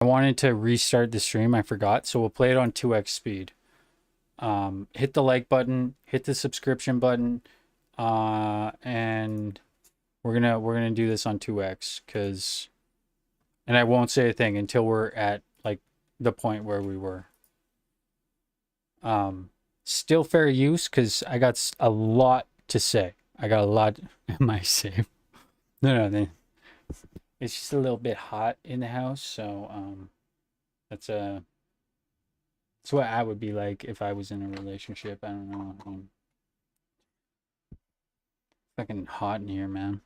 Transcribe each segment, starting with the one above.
I wanted to restart the stream. I forgot, so we'll play it on 2x speed. Hit the like button, hit the subscription button, and we're gonna do this on 2x and I won't say a thing until we're at like the point where we were. Still fair use because I got a lot to say. I got a lot. Am I safe? No. It's just a little bit hot in the house, so that's what I would be like if I was in a relationship. I don't know. Fucking hot in here, man.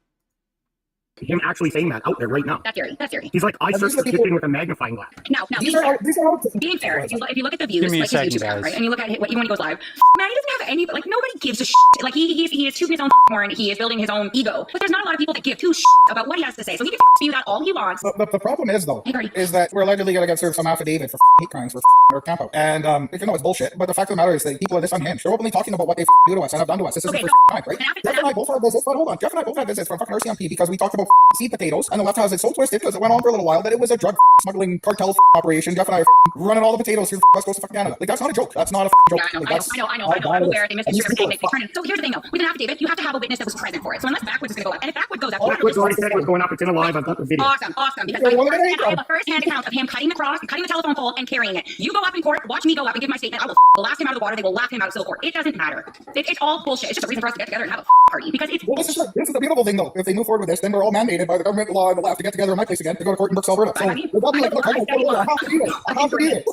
Him actually saying that out there right now. That's scary. That's scary. He's like, I searched the kitchen with a magnifying glass. Now, These are all being fair, if you look at the views, Give me a like second, his YouTube account, guys. right, and you look at it, even when he goes live, man, he doesn't have any, like, nobody gives a shit. Like, he is tooting his own horn, he is building his own ego, but there's not a lot of people that give two shit about what he has to say, so he can spew that all he wants. The problem is, though, Hey, is that we're allegedly going to get served some affidavit for hate crimes for our camp out. And even though it's bullshit, but the fact of the matter is that people are this unhinged. They're openly talking about what they do to us and have done to us. This isn't the first time, right? Jeff and I both had visits, but hold on. Jeff and I both had visits from fucking RCMP because we talked about seed potatoes, and the left has it so twisted because it went on for a little while that it was a drug smuggling cartel operation. Jeff and I are running all the potatoes through the west coast of fucking Canada. Like, that's not a joke. That's not a joke. Yeah, Like, I know. I'm aware they misconstrued everything. They turn it. So here's the thing, though. With an affidavit, you have to have a witness that was present for it. So unless Backwoods is going to go up, and if Backwoods goes up, Backwoods already said it was going up. It's in a live. I've got the video. Awesome. Because I have a first-hand account of him cutting the cross, cutting the telephone pole, and carrying it. You go up in court, watch me go up and give my statement. I will blast him out of the water. They will laugh him out of civil court. It doesn't matter. It's all bullshit. It's just a reason for us to get together and have a party because it's. Well, this is the beautiful thing, though. If they move forward with this, then we're all mandated by the government law and the left to get together in my place again to go to court in Brooks, Alberta. So they'll be like, look, I have to do it. I have to do it.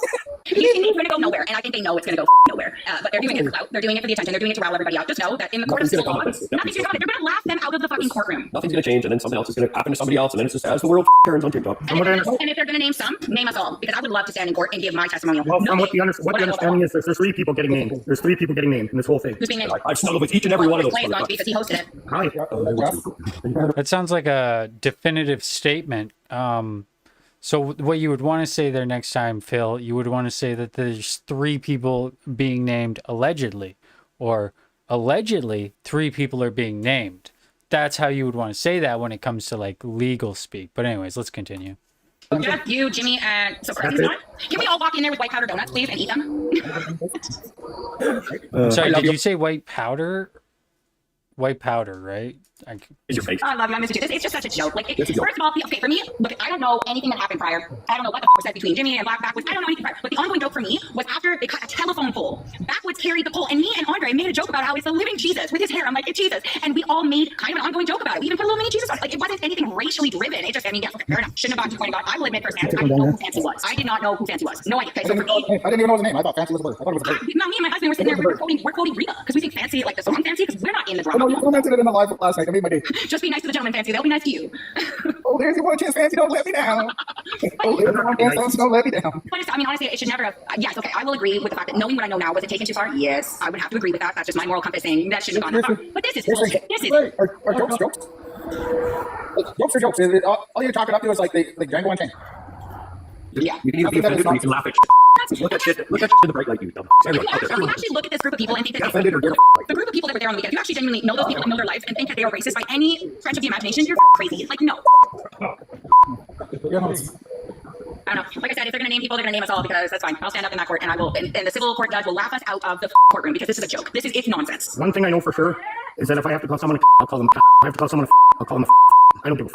He's going to go nowhere, and I think they know it's going to go nowhere. But they're doing it for clout. They're doing it for the attention. They're doing it to rile everybody out. Just know that in the court of civil law, nothing's going to come. They're going to laugh them out of the fucking courtroom. Nothing's going to change, and then something else is going to happen to somebody else, and then it's just as the world turns on TikTok. And if they're going to name some, name us all, because I would love to stand in court and give my testimonial. Well, from what the understanding is, there's 3 people getting named. There's 3 people getting named in this whole thing. Who's being named? I've snuggled with each and every one of those. ClayClay is going to be because he hosted it. Hi. That sounds like a definitive statement. So what you would want to say there next time, Phil, you would want to say that there's 3 people being named allegedly, or allegedly 3 people are being named. That's how you would want to say that when it comes to like legal speak. But anyways, let's continue. Jeff, you, Jimmy, and so Crazy's not. Can we all walk in there with white powder donuts, please, and eat them? Sorry, did you say white powder? White powder, right? Is your face? I love you. I miss you. It's just such a joke. Like, first of all, okay, for me, look, I don't know anything that happened prior. I don't know what the was said between Jimmy and Backwoods. I don't know anything prior. But the ongoing joke for me was after they cut a telephone pole. Backwoods carried the pole, and me and Andre made a joke about how it's a living Jesus with his hair. I'm like, it's Jesus, and we all made kind of an ongoing joke about it. We even put a little mini Jesus on it. Like, it wasn't anything racially driven. It just, I mean, yes, okay, fair enough. Shouldn't have gone to point about. I will admit firsthand, I didn't know who Fancy was. I did not know who Fancy was. No idea. Okay, so for me, I didn't even know his name. I thought Fancy was a bird. I thought it was a bird. no, me and my husband were sitting there. We're quoting Rita because we think Fancy, like the song Fancy, because we're not in the drama. No, you commented it in the live last night. I made my day. Just be nice to the gentleman, Fancy. They'll be nice to you. Oh, there's your one chance, Fancy. Don't let me down. Oh, there's your one chance, Fancy. Don't let me down. But I mean, honestly, it should never have. Yes, okay, I will agree with the fact that knowing what I know now, was it taken too far? Yes, I would have to agree with that. That's just my moral compass saying that shouldn't have gone that far. But this is bullshit. This is. Are jokes? Like, jokes are jokes. All you chalk it up to is like Django Unchained. Yeah. You can either be offended or you can laugh at shit. Look at shit in the bright light, you dumb. If you actually look at this group of people and think that offended or get the group of people that were there on the weekend, if you actually genuinely know those people and know their lives and think that they are racist by any stretch of the imagination, you're crazy. Like, no. I don't know. Like I said, if they're going to name people, they're going to name us all because that's fine. I'll stand up in that court and I will, and the civil court judge will laugh us out of the courtroom because this is a joke. It's nonsense. One thing I know for sure is that if I have to call someone I'll call them I have to call someone I'll call them I don't give a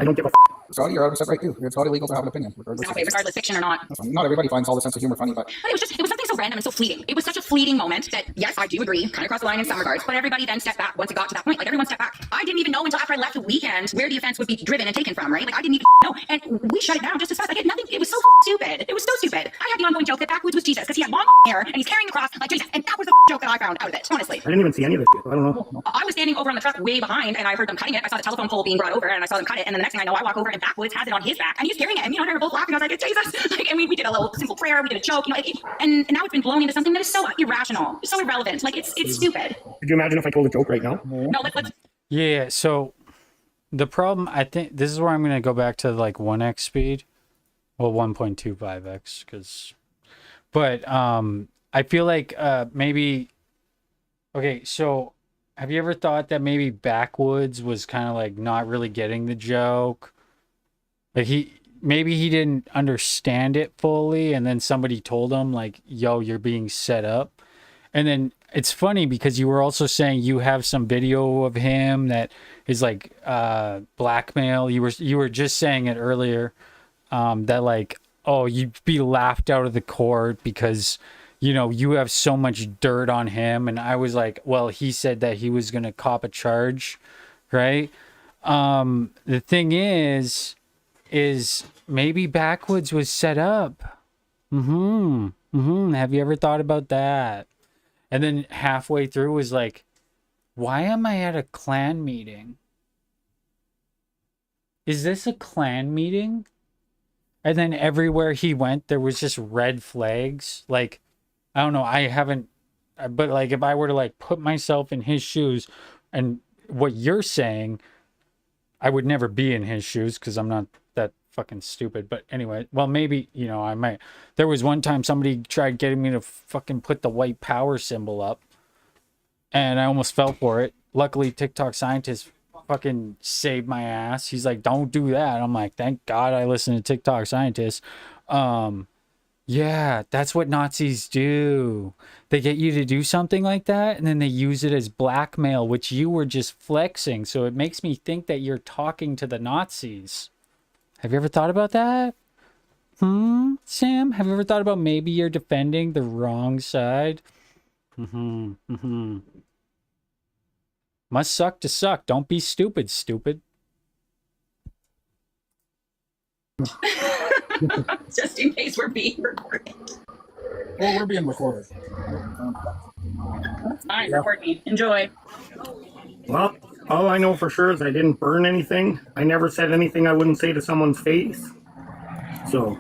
I don't give a Saudi, you're 100% right too. It's not illegal to have an opinion, regardless. Okay, regardless, fiction or not. Not everybody finds all the sense of humor funny, but it was something so random and so fleeting. It was such a fleeting moment that, yes, I do agree, kind of crossed the line in some regards, but everybody then stepped back once it got to that point. Like, everyone stepped back. I didn't even know until after I left the weekend where the offense would be driven and taken from, right? Like, I didn't even know. And we shut it down just as fast. Like, nothing. It was so stupid. It was so stupid. I had the ongoing joke that Backwoods was Jesus because he had long hair and he's carrying the cross like Jesus. And that was the joke that I found out of it, honestly. I didn't even see any of it. I don't know. I was standing over on the truck way behind and I heard them cutting it. I saw the telephone pole being brought over and I saw them cut it. And then the next thing I know, I walk over and Backwoods has it on his back and he's carrying it. And me and I were both laughing. I was like, it's Jesus. Like, and we did a little simple prayer. We did a joke, you know, and now it's been blown into something that is so irrational, so irrelevant. Like, it's stupid. Could you imagine if I told a joke right now? No, let's. Yeah, so the problem, I think, this is where I'm going to go back to like 1x speed. Well, 1.25x, because, but I feel like maybe, okay, so have you ever thought that maybe Backwoods was kind of like not really getting the joke? Like maybe he didn't understand it fully, and then somebody told him like, yo, you're being set up. And then it's funny because you were also saying you have some video of him that is like blackmail. You were just saying it earlier, that like, oh, you'd be laughed out of the court because you know you have so much dirt on him. And I was like, well, he said that he was gonna cop a charge, right? The thing is maybe Backwoods was set up. Have you ever thought about that? And then halfway through was like, why am I at a clan meeting? Is this a clan meeting? And then everywhere he went, there was just red flags. Like, I don't know. I haven't, but like, if I were to like put myself in his shoes and what you're saying, I would never be in his shoes because I'm not that fucking stupid. But anyway, well, maybe, you know, I might. There was one time somebody tried getting me to fucking put the white power symbol up, and I almost fell for it. Luckily, TikTok scientist fucking saved my ass. He's like, don't do that. I'm like, thank God I listen to TikTok scientists. Yeah, that's what Nazis do. They get you to do something like that, and then they use it as blackmail, which you were just flexing. So it makes me think that you're talking to the Nazis. Have you ever thought about that? Sam? Have you ever thought about maybe you're defending the wrong side? Must suck to suck. Don't be stupid, stupid. Just in case we're being recorded. Well, we're being recorded. Fine, record me. Enjoy. Well, all I know for sure is I didn't burn anything. I never said anything I wouldn't say to someone's face. So. What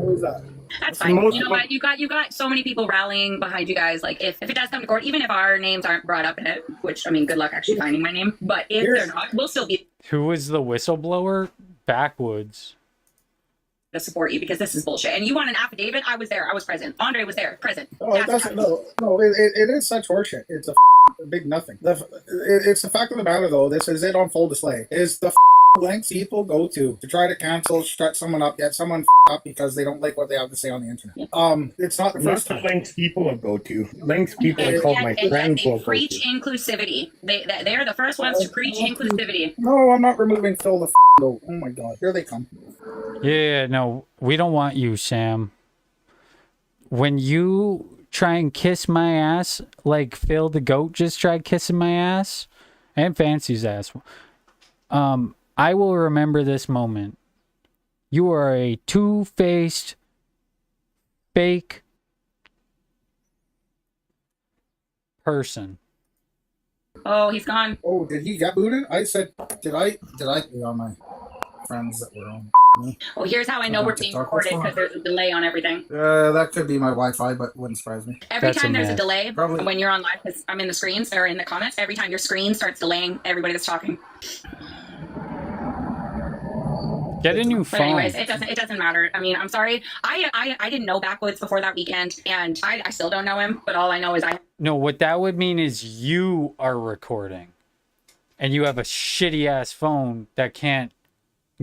was that? That's fine. You know what? You got so many people rallying behind you guys. Like if it does come to court, even if our names aren't brought up in it, which I mean, good luck actually finding my name. But if they're not, we'll still be Who was the whistleblower? Backwoods. to support you because this is bullshit. And you want an affidavit? I was there. I was present. Andre was there. Present. Oh, it doesn't. No, it is such horseshit. It's a big nothing. It's the fact of the matter, though. This is it on full display. Is the lengths people go to try to cancel, shut someone up, get someone up because they don't like what they have to say on the internet. It's not the first time. Lengths people will go to. Lengths people I called my friends will go to. Preach inclusivity. They are the first ones to preach inclusivity. No, I'm not removing Phil the though. Oh my god, here they come. Yeah, no, we don't want you, Sam. When you try and kiss my ass like Phil the goat just tried kissing my ass and Fancy's ass, I will remember this moment. You are a two-faced, fake person. Oh, he's gone. Oh, did he get booted? I said, did I be on my friends that were on me? Well, here's how I know we're being recorded because there's a delay on everything. That could be my Wi-Fi, but wouldn't surprise me. Every That's time a there's a myth. delay, Probably. when you're on live, because I'm in the screens or in the comments, every time your screen starts delaying everybody that's talking. Get a new But phone. anyways, it doesn't matter. I mean, I'm sorry. I didn't know Backwoods before that weekend, and I still don't know him. But all I know is No, what that would mean is you are recording. And you have a shitty ass phone that can't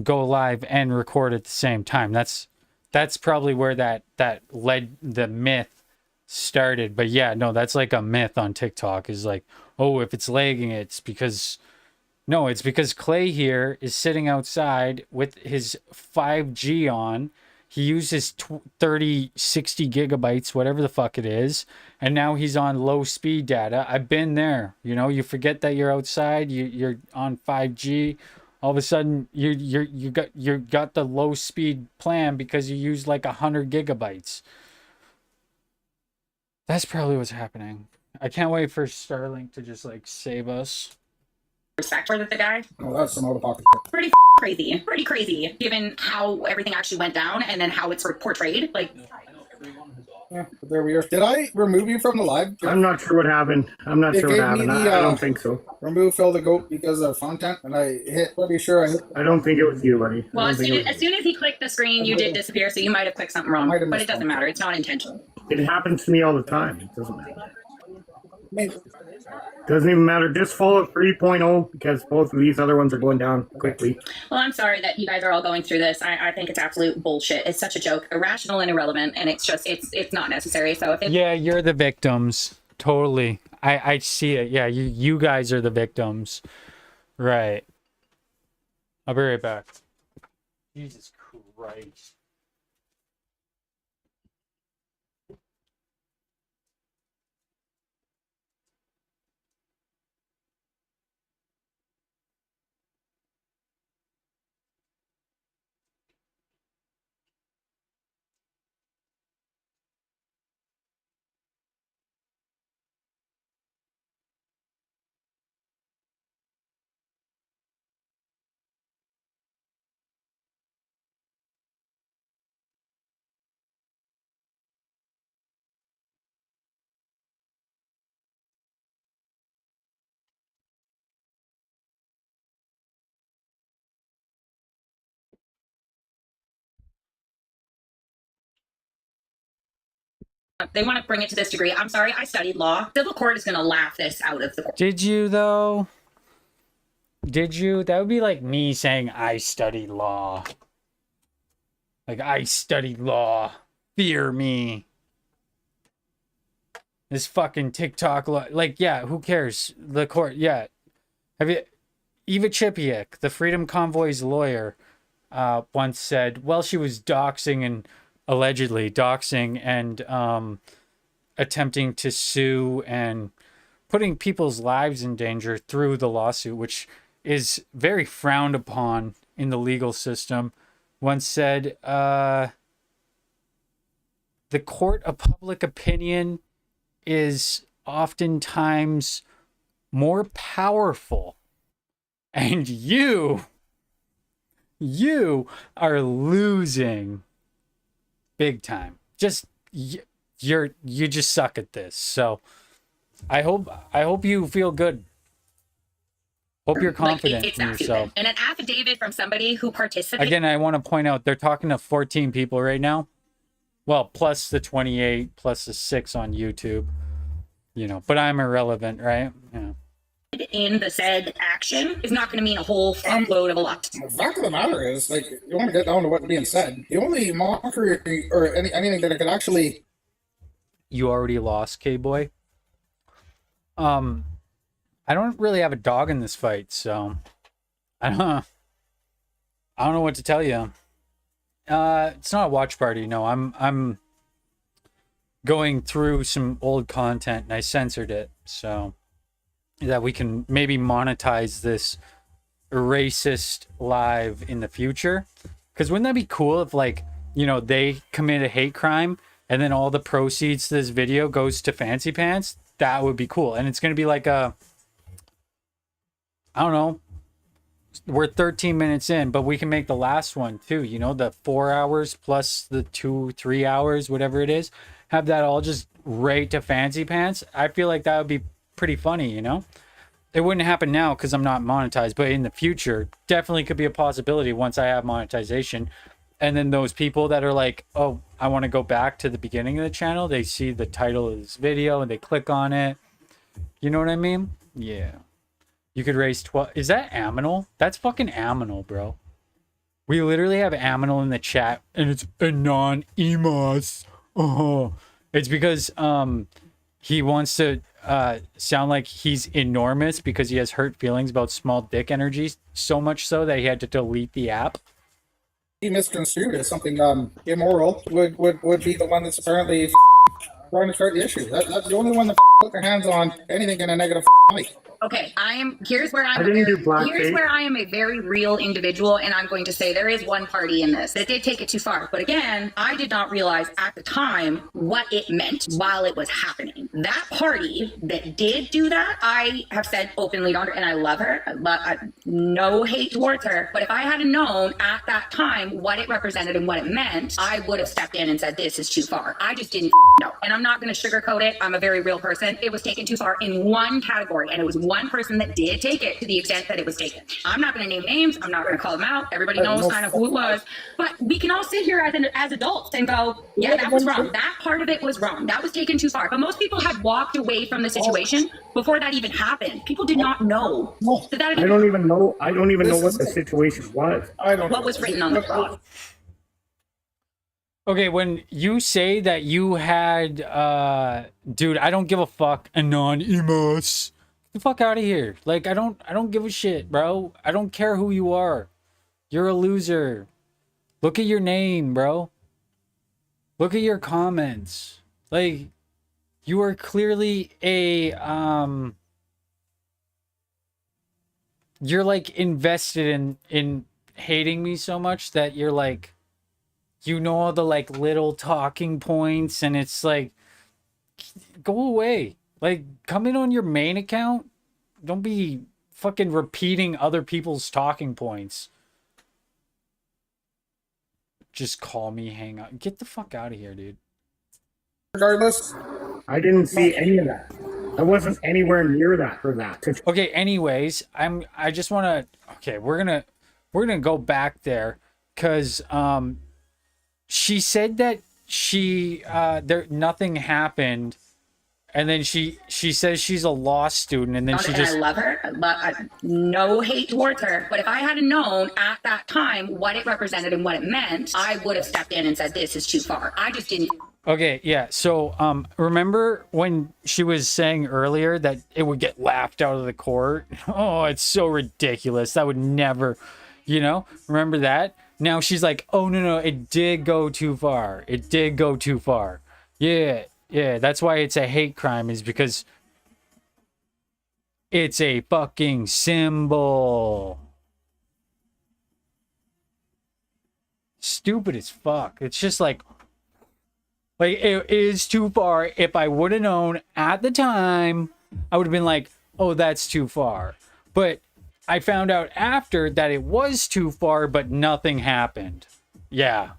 go live and record at the same time. That's probably where that led the myth started. But yeah, no, that's like a myth on TikTok is like, oh, if it's lagging, it's because Clay here is sitting outside with his 5G on. He uses 30, 60 gigabytes, whatever the fuck it is. And now he's on low speed data. I've been there. You know, you forget that you're outside. You're on 5G. All of a sudden, you got the low speed plan because you use like 100 gigabytes. That's probably what's happening. I can't wait for Starlink to just like save us. respect for the guy. Oh, that's some out-of-pocket shit. Pretty crazy, given how everything actually went down and then how it's portrayed. Like, Yeah, but there we are. Did I remove you from the live? I'm not sure what happened. I'm not It sure what gave me happened. the, I don't think so. Remove Phil the goat because of content, and I hit. Pretty sure I hit. I don't think it was you, buddy. well, I as don't think it soon as he clicked the screen, you did disappear, so you might have clicked something wrong. Might have But it missed doesn't one. matter. It's not intentional. It happens to me all the time. It doesn't matter. Maybe. Doesn't even matter. Just follow 3.0 because both of these other ones are going down quickly. Well, I'm sorry that you guys are all going through this. I think it's absolute bullshit. It's such a joke, irrational and irrelevant, and it's just it's not necessary. So if it, Yeah, you're the victims. Totally. I see it. Yeah, you guys are the victims. Right. I'll be right back. Jesus Christ. they want to bring it to this degree, I'm sorry, I studied law. Civil court is going to laugh this out of the court. Did you though? Did you? That would be like me saying I studied law. Like I studied law. Fear me. This fucking TikTok law. Like, yeah, who cares? The court, yeah. Have you Eva Chipiak, the Freedom Convoy's lawyer, once said, well, she was doxing and allegedly doxing and attempting to sue and putting people's lives in danger through the lawsuit, which is very frowned upon in the legal system. Once said, the court of public opinion is oftentimes more powerful, and you are losing big time. Just you just suck at this. So I hope you feel good. Hope you're confident it's in that yourself. stupid. And an affidavit from somebody who participated. Again, I want to point out they're talking to 14 people right now. Well, plus the 28, plus the 6 on YouTube. You know, but I'm irrelevant, right? Yeah. In the said action is not going to mean a whole fuckload of a lot. The fact of the matter is, like, you want to get down to what's being said. The only mockery or anything that I could actually. You already lost, K-Boy. I don't really have a dog in this fight, so I don't know what to tell you. It's not a watch party. No, I'm going through some old content and I censored it so that we can maybe monetize this racist live in the future. Because wouldn't that be cool if, like, you know, they commit a hate crime and then all the proceeds to this video goes to Fancy Pants? That would be cool. And it's going to be like I don't know, we're 13 minutes in, but we can make the last one too, you know, the 4 hours plus the 2-3 hours, whatever it is, have that all just right to Fancy Pants. I feel like that would be pretty funny, you know. It wouldn't happen now because I'm not monetized, but in the future definitely could be a possibility once I have monetization. And then those people that are like, oh, I want to go back to the beginning of the channel, they see the title of this video and they click on it, you know what I mean? Yeah. You could raise 12. Is that Aminal? That's fucking Aminal, bro. We literally have Aminal in the chat, and it's anonymous. Oh, it's because he wants to sound like he's enormous because he has hurt feelings about small dick energies, so much so that he had to delete the app. Be misconstrued as something immoral would be the one that's apparently trying to start the issue. That's the only one that put their hands on anything in a negative light. Okay, here's where I'm I didn't do blackface. here's where I am a very real individual, and I'm going to say there is one party in this that did take it too far. But again, I did not realize at the time what it meant while it was happening. That party that did do that, I have said openly to her, and I love her. No hate towards her. But if I had known at that time what it represented and what it meant, I would have stepped in and said, this is too far. I just didn't know. And I'm not going to sugarcoat it. I'm a very real person. It was taken too far in one category, and it was one person that did take it to the extent that it was taken. I'm not going to name names. I'm not going to call them out. Everybody knows kind of who it was. But we can all sit here as adults and go, yeah, that was wrong. That part of it was wrong. That was taken too far. But most people had walked away from the situation before that even happened. People did not know. That I don't even know. I don't even know what the situation was. I don't. What was written on the cross. Okay, when you say that you had, dude, I don't give a fuck, anonymous. Get the fuck out of here. Like, I don't give a shit, bro. I don't care who you are. You're a loser. Look at your name, bro. Look at your comments. Like, you are clearly a, you're like invested in hating me so much that you're like, you know, all the like little talking points, and it's like, go away. Like, come in on your main account. Don't be fucking repeating other people's talking points. Just call me, hang out. Get the fuck out of here, dude. Regardless, I didn't see any of that. I wasn't anywhere near that for that. Okay, anyways, I just want to, okay, we're going to go back there cuz she said that she nothing happened, and then she says she's a law student, and then she just, I love her. No hate towards her. But if I had known at that time what it represented and what it meant, I would have stepped in and said, this is too far. I just didn't. okay, yeah. So remember when she was saying earlier that it would get laughed out of the court? Oh, it's so ridiculous. That would never, remember that? Now she's like, oh, no, it did go too far. It did go too far. Yeah, that's why it's a hate crime, is because it's a fucking symbol. Stupid as fuck. It's just like it is too far. If I would have known at the time, I would have been like, oh, that's too far. But I found out after that it was too far, but nothing happened. Yeah,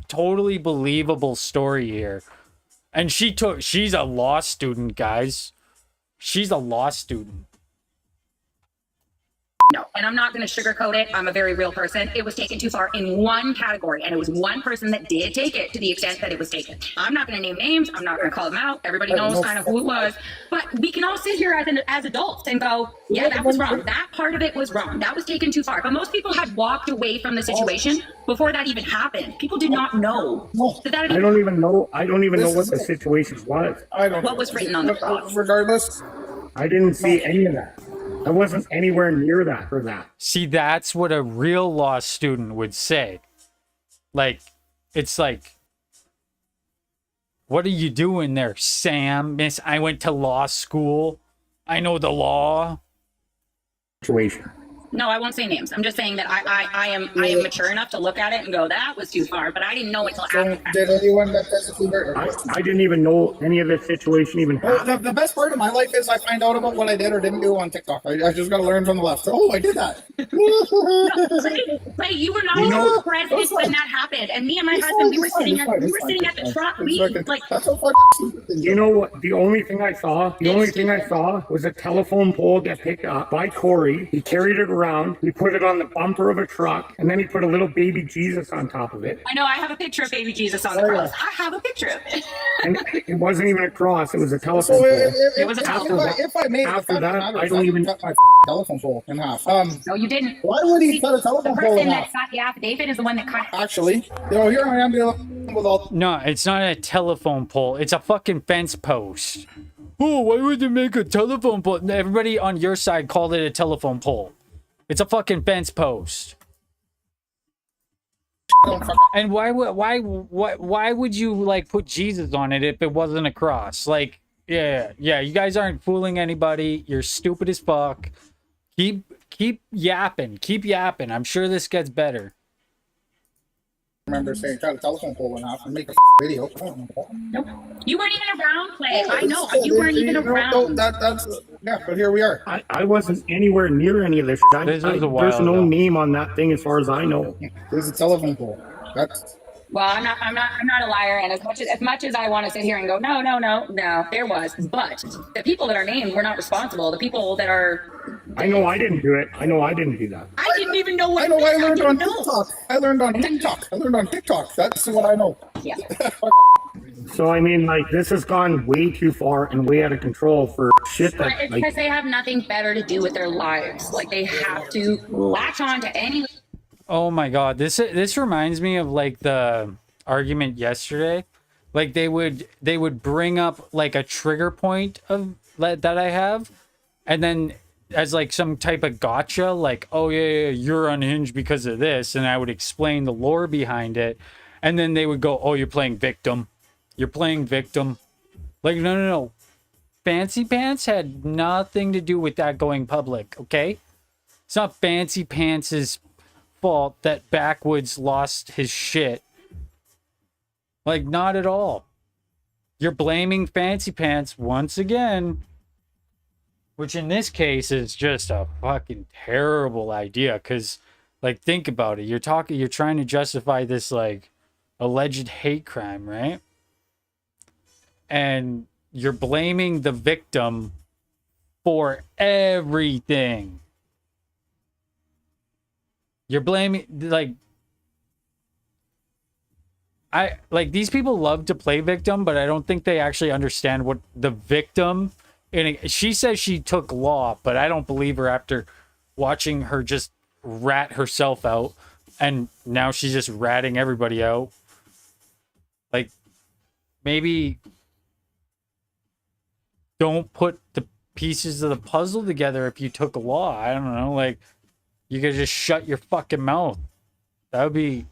totally believable story here. And she's a law student, guys. She's a law student. No, and I'm not going to sugarcoat it. I'm a very real person. It was taken too far in one category, and it was one person that did take it to the extent that it was taken. I'm not going to name names. I'm not going to call them out. Everybody knows kind of who it was. But we can all sit here as adults and go, yeah, that was wrong. That part of it was wrong. That was taken too far. But most people had walked away from the situation before that even happened. People did not know. I don't even know. I don't even know what the situation was. I don't. What was written on the cross. Regardless, I didn't see any of that. I wasn't anywhere near that for that. See, that's what a real law student would say. Like, it's like, what are you doing there, Sam? Miss, I went to law school. I know the law. Situation. No, I won't say names. I'm just saying that I am mature enough to look at it and go, that was too far. But I didn't know until after. did anyone that physically hurt? I didn't even know any of this situation even happened. The best part of my life is I find out about what I did or didn't do on TikTok. I just got to learn from the left. Oh, I did that. But you were not even present when that happened. And me and my husband, we were sitting at the truck. That's so You know what? The only thing I saw was a telephone pole get picked up by Corey. He carried it around. He put it on the bumper of a truck, and then he put a little baby Jesus on top of it. I know, I have a picture of baby Jesus on the cross. I have a picture of it. And it wasn't even a cross; it was a telephone pole. It was a telephone pole. If I made After that, I don't even cut my telephone pole in half. No, you didn't. Why would he cut a telephone The pole in person half? that signed the affidavit is the one that cut it. Actually, here I am dealing with all. No, it's not a telephone pole. It's a fucking fence post. Oh, why would they make a telephone pole? Everybody on your side called it a telephone pole. It's a fucking fence post. And why would you like put Jesus on it if it wasn't a cross? Like, yeah, you guys aren't fooling anybody. You're stupid as fuck. Keep yapping. I'm sure this gets better. I remember saying cut a telephone pole in half and make a video. Nope. You weren't even around, Clay. I know. You weren't even around. That's but here we are. I wasn't anywhere near any of this. This was a while There's no ago. name on that thing as far as I know. There's a telephone pole. Well, I'm not a liar. And as much as I want to sit here and go, no, no, no, no, there was. But the people that are named were not responsible. The people that are, I know I didn't do it. I know I didn't do that. I didn't even know what. I know. I learned on didn't know. TikTok. I learned on TikTok. That's what I know. Yeah. So I mean, like, this has gone way too far and way out of control for shit But that, it's like, because they have nothing better to do with their lives. Like they have to latch on to any. Oh my god, this reminds me of like the argument yesterday. Like they would bring up like a trigger point of that I have, and then as like some type of gotcha, like, oh yeah, you're unhinged because of this, and I would explain the lore behind it, and then they would go, oh, you're playing victim. You're playing victim. Like, no, no, no. Fancy Pants had nothing to do with that going public, okay? It's not Fancy Pants' fault that Backwoods lost his shit. Like, not at all. You're blaming Fancy Pants once again. Which in this case is just a fucking terrible idea. Because, like, think about it. You're trying to justify this, like, alleged hate crime, right? And you're blaming the victim for everything. You're blaming, like, these people love to play victim, but I don't think they actually understand what the victim, she says she took law, but I don't believe her after watching her just rat herself out, and now she's just ratting everybody out. Like, maybe don't put the pieces of the puzzle together if you took a law. I don't know, like, you could just shut your fucking mouth. That'd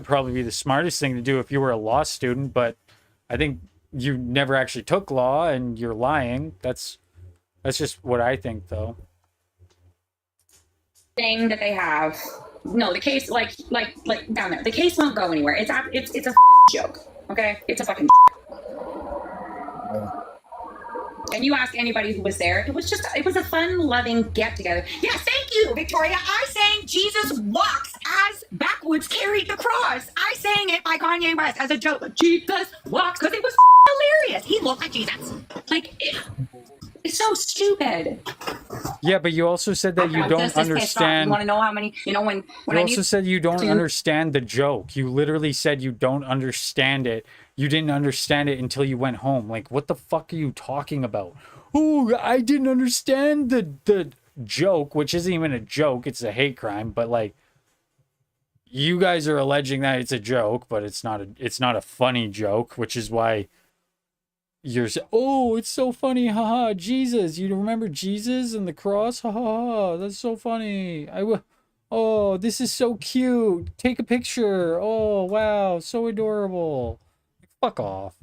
probably be the smartest thing to do if you were a law student, but I think you never actually took law and you're lying. That's just what I think, though. Thing that they have. No, the case, like down there, the case won't go anywhere. It's a joke. Okay, it's a fucking. And you ask anybody who was there, it was a fun, loving get together. Yeah, thank you, Victoria. I sang Jesus Walks as Backwoods carried the cross. I sang it by Kanye West as a joke. Jesus Walks, because it was hilarious. He looked like Jesus. Like, it's so stupid. Yeah, but you also said that you don't understand. You want to know how many, when you also said you don't understand the joke. You literally said you don't understand it. You didn't understand it until you went home. Like, what the fuck are you talking about? Oh, I didn't understand the joke, which isn't even a joke. It's a hate crime. But like, you guys are alleging that it's a joke, but it's not a funny joke, which is why you're oh, it's so funny, haha, Jesus, you remember Jesus and the cross, haha, that's so funny. Oh, this is so cute, take a picture, oh wow, so adorable. Fuck off.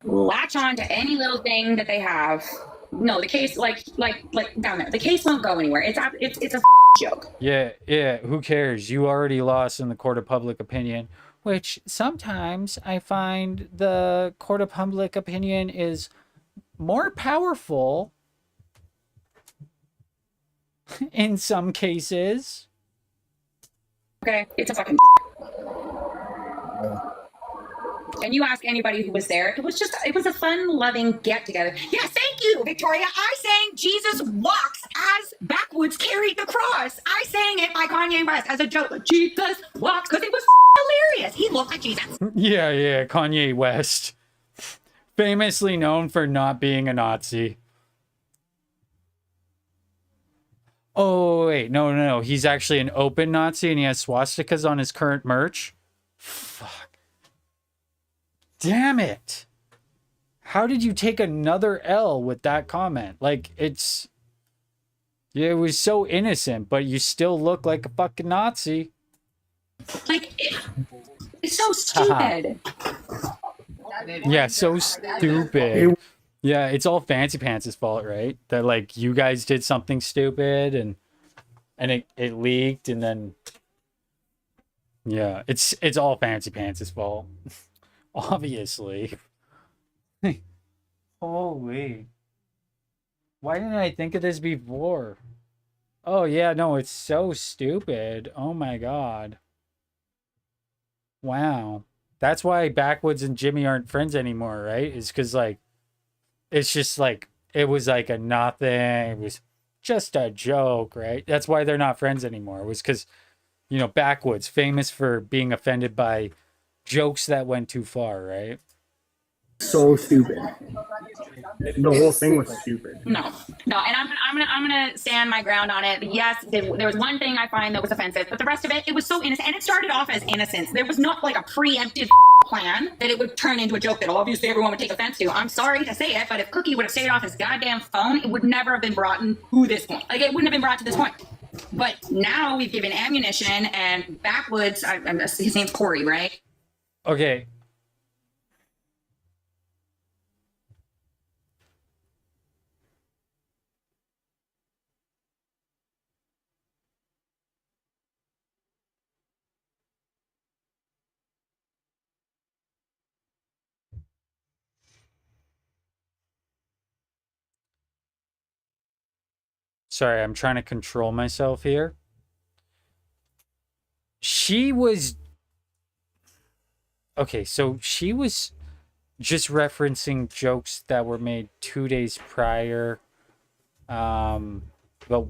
Latch on to any little thing that they have. No, the case, like down there, the case won't go anywhere. It's a joke. Yeah, who cares? You already lost in the court of public opinion. Which sometimes I find the court of public opinion is more powerful in some cases. Okay, it's a fucking. And you ask anybody who was there, it was a fun, loving get together. Yeah, thank you, Victoria. I sang Jesus Walks as Backwoods carried the cross. I sang it by Kanye West as a joke. Jesus Walks, because it was hilarious. He looked like Jesus. Yeah, Kanye West. Famously known for not being a Nazi. Oh, wait, no. He's actually an open Nazi and he has swastikas on his current merch. Fuck. Damn it. How did you take another L with that comment? Like, it was so innocent, but you still look like a fucking Nazi. Like, it's so stupid. Yeah, so stupid. Yeah, it's all Fancy Pants' fault, right? That, like, you guys did something stupid and it leaked, and then yeah, it's all Fancy Pants' fault. Obviously. Holy. Why didn't I think of this before? Oh yeah, no, it's so stupid. Oh my god. Wow. That's why Backwoods and Jimmy aren't friends anymore, right? Is because like it's just like it was like a nothing. It was just a joke, right? That's why they're not friends anymore. It was because Backwoods, famous for being offended by jokes that went too far, right? So stupid. The whole thing was stupid. No, and I'm gonna stand my ground on it. Yes, there was one thing I find that was offensive, but the rest of it was so innocent, and it started off as innocence. There was not like a preemptive plan that it would turn into a joke that obviously everyone would take offense to. I'm sorry to say it, but if Cookie would have stayed off his goddamn phone, it would never have been brought to this point. Like, it wouldn't have been brought to this point. But now we've given ammunition, and Backwoods, his name's Corey, right? Okay. Sorry, I'm trying to control myself here. She was okay, so she was just referencing jokes that were made 2 days prior, about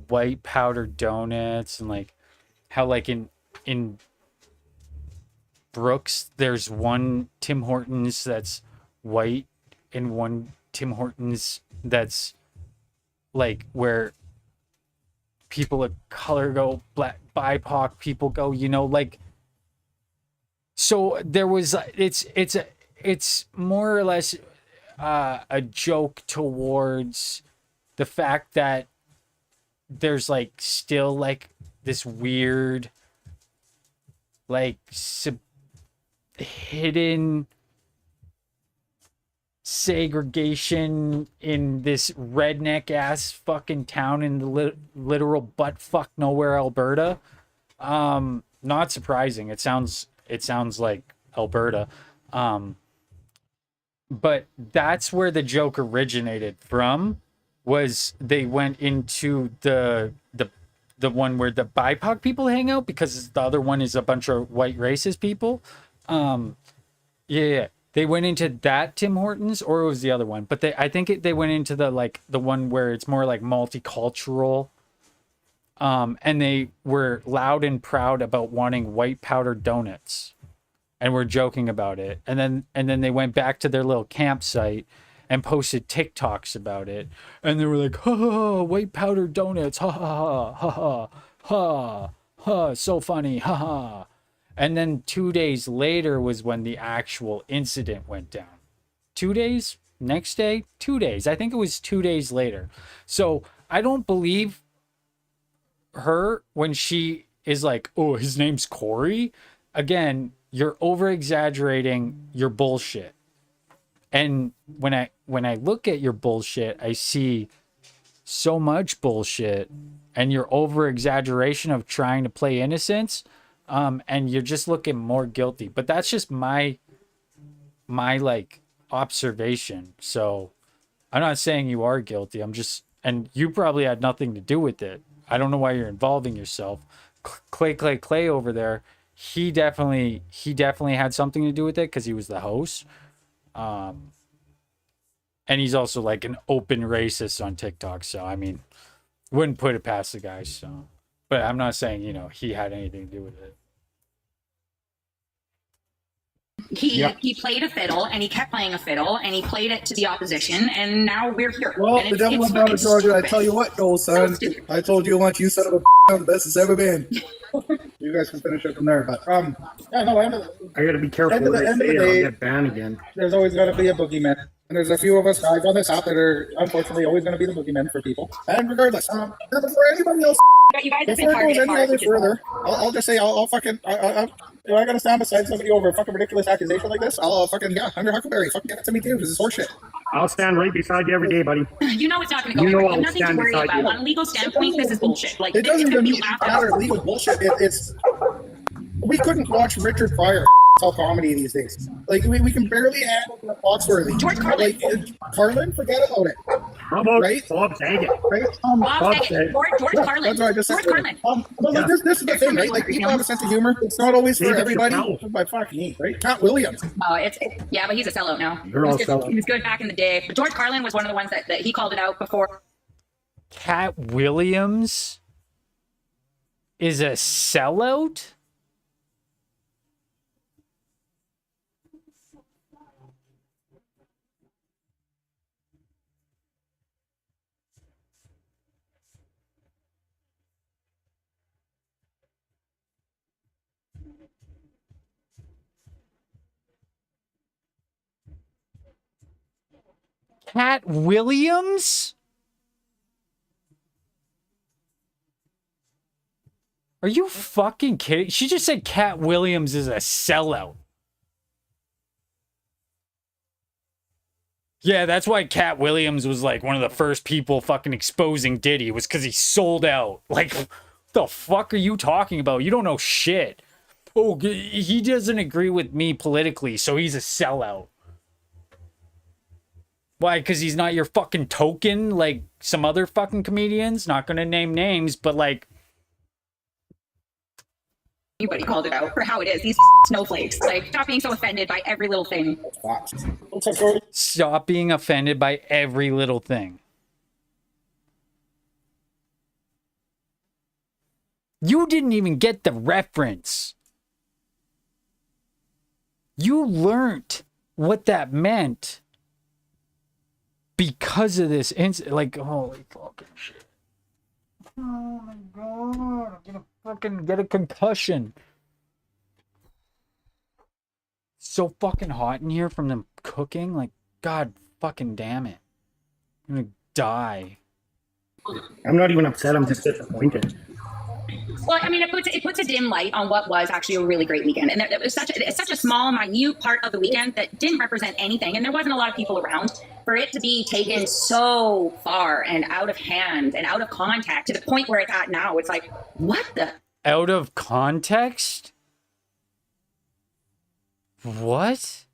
white powdered donuts and like how like in Brooks there's one Tim Hortons that's white and one Tim Hortons that's like where people of color go, black BIPOC people go, like. So there was it's more or less a joke towards the fact that there's like still like this weird like hidden segregation in this redneck ass fucking town in the literal butt fuck nowhere Alberta. Not surprising. It sounds like Alberta. But that's where the joke originated from. Was they went into the one where the BIPOC people hang out, because the other one is a bunch of white racist people. Yeah. They went into that Tim Hortons, or it was the other one. But I think they went into the one where it's more like multicultural. And they were loud and proud about wanting white powdered donuts, and were joking about it. And then they went back to their little campsite and posted TikToks about it. And they were like, ha ha ha, white powdered donuts, ha ha ha ha ha ha, so funny, ha ha. And then 2 days later was when the actual incident went down. 2 days? Next day? 2 days. I think it was 2 days later. So I don't believe her when she is like, oh, his name's Corey. Again, you're over exaggerating your bullshit. And when I look at your bullshit, I see so much bullshit and your over exaggeration of trying to play innocence. And you're just looking more guilty. But that's just my like observation. So I'm not saying you are guilty. And you probably had nothing to do with it. I don't know why you're involving yourself. Clay over there, he definitely had something to do with it because he was the host. And he's also like an open racist on TikTok. So I mean, wouldn't put it past the guy. So, but I'm not saying he had anything to do with it. He played a fiddle, and he kept playing a fiddle, and he played it to the opposition, and now we're here. Well, and the devil went down to Georgia. I tell you what, though, son. I told you once, you son of a the best it's ever been. You guys can finish it from there, but yeah, no. I gotta be careful what I say, or I'll get banned again. There's always gonna be a boogeyman, and there's a few of us guys on this app that are unfortunately always gonna be the boogeyman for people. And regardless, before anybody else, But you guys have before been it goes targeted any hard, other which is further, I'll just say I'll fucking if I gotta stand beside somebody over a fucking ridiculous accusation like this, I'll fucking I'm your Huckleberry. Fucking give it to me too, because it's horseshit. I'll stand right beside you every day, buddy. You know it's not going to go You know anywhere. I'll You have nothing to stand worry beside about. you. On a legal standpoint, this is bullshit. Like, It doesn't even laughed at. matter legal bullshit. It's we couldn't watch Richard Pryor tell comedy these days. Like we can barely handle the Foxworthy. George Carlin. Like Carlin, forget about it. How about right? Bob Saget? Right? Bob Bob Saget, Saget. George Carlin. That's what I just said. George Carlin. But like, this is the thing, right? Like, people have a sense of humor. It's not always for David everybody. Chappelle. But fuck me, right? Cat Williams. Oh, yeah, but he's a sellout now. They're all sellouts. He was good back in the day. But George Carlin was one of the ones that he called it out before. Cat Williams is a sellout? Cat Williams? Are you fucking kidding? She just said Cat Williams is a sellout. Yeah, that's why Cat Williams was like one of the first people fucking exposing Diddy, was because he sold out. Like, what the fuck are you talking about? You don't know shit. Oh, he doesn't agree with me politically, so he's a sellout. Why? Because he's not your fucking token like some other fucking comedians? Not gonna name names, but like... Anybody called it out for how it is. These snowflakes. Like, stop being so offended by every little thing. Stop being offended by every little thing. You didn't even get the reference. You learned what that meant because of this incident. Like, holy fucking shit. Oh my god, I'm gonna fucking get a concussion. It's so fucking hot in here from them cooking. Like, god fucking damn it. I'm gonna die. I'm not even upset. I'm just disappointed. Well, I mean, it puts a dim light on what was actually a really great weekend, and it was such a small, minute part of the weekend that didn't represent anything, and there wasn't a lot of people around. For it to be taken so far and out of hand and out of context to the point where it's at now, it's like, what the? Out of context? What?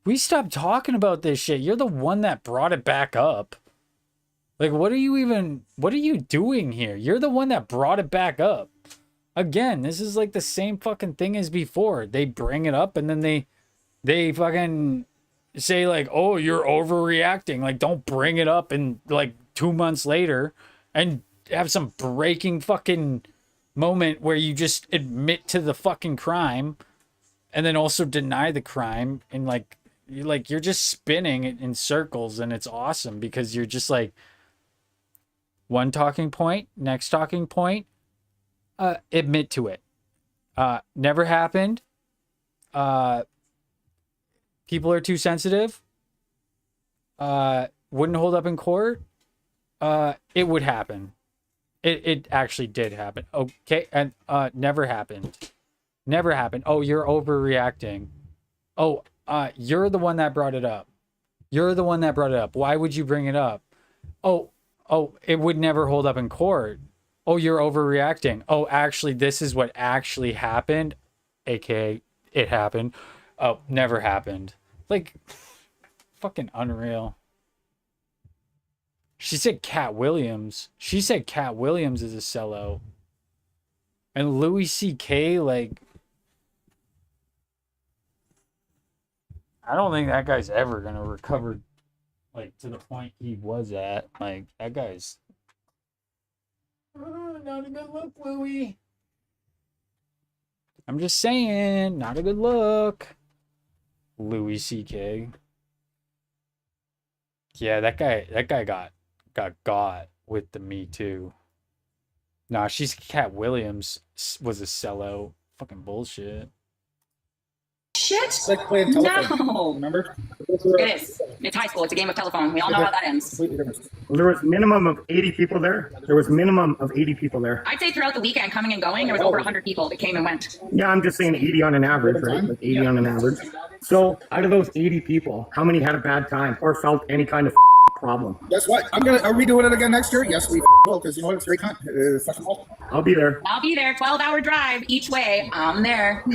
We stopped talking about this shit. You're the one that brought it back up. Like, what are you doing here? You're the one that brought it back up. Again, this is like the same fucking thing as before. They bring it up and then they fucking say like, oh, you're overreacting. Like, don't bring it up and like 2 months later and have some breaking fucking moment where you just admit to the fucking crime and then also deny the crime, and like you're just spinning it in circles, and it's awesome because you're just like, one talking point, next talking point, admit to it. Never happened. People are too sensitive. Wouldn't hold up in court. It would happen. It actually did happen. Okay, and never happened. Never happened. Oh, you're overreacting. Oh, you're the one that brought it up. You're the one that brought it up. Why would you bring it up? Oh, it would never hold up in court. Oh, you're overreacting. Oh, actually, this is what actually happened. AKA, it happened. Oh, never happened. Like, fucking unreal. She said Cat Williams. She said Cat Williams is a sellout. And Louis C.K., like, I don't think that guy's ever going to recover, like, to the point he was at. Like, that guy's... not a good look, Louis. I'm just saying, not a good look. Louis C.K. Yeah, that guy got with the Me Too. Nah, she's Cat Williams was a sellout. Fucking bullshit. Shit? Like playing telephone. No. Remember? It is. It's high school. It's a game of telephone. We all know how that ends. Completely different. Well, there was minimum of 80 people there. There was minimum of 80 people there. I'd say throughout the weekend, coming and going, there was over 100 people that came and went. Yeah, I'm just saying 80 on an average, right? Like 80 on an average. So out of those 80 people, how many had a bad time or felt any kind of problem? Guess what? Are we doing it again next year? Yes, we will, because you know what? It's great time. Fucking awesome. I'll be there. I'll be there. 12-hour drive each way. I'm there.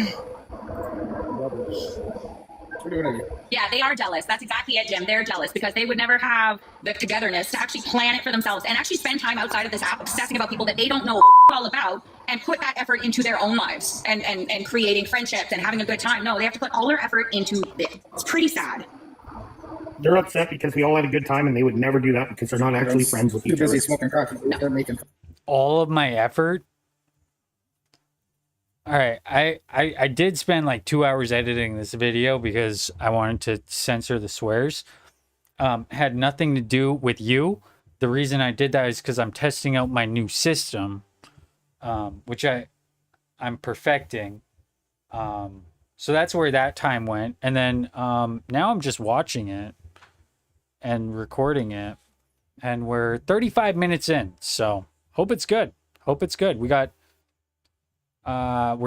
We're doing it. Yeah, they are jealous. That's exactly it, Jim. They're jealous because they would never have the togetherness to actually plan it for themselves and actually spend time outside of this app obsessing about people that they don't know all about and put that effort into their own lives and creating friendships and having a good time. No, they have to put all their effort into it. It's pretty sad. They're upset because we all had a good time, and they would never do that because they're not actually friends with Too each busy other. smoking crack. They're making. All of my effort. All right, I did spend like 2 hours editing this video because I wanted to censor the swears. Had nothing to do with you. The reason I did that is because I'm testing out my new system, which I'm perfecting. So that's where that time went. And then now I'm just watching it and recording it. And we're 35 minutes in. So hope it's good. Hope it's good. We're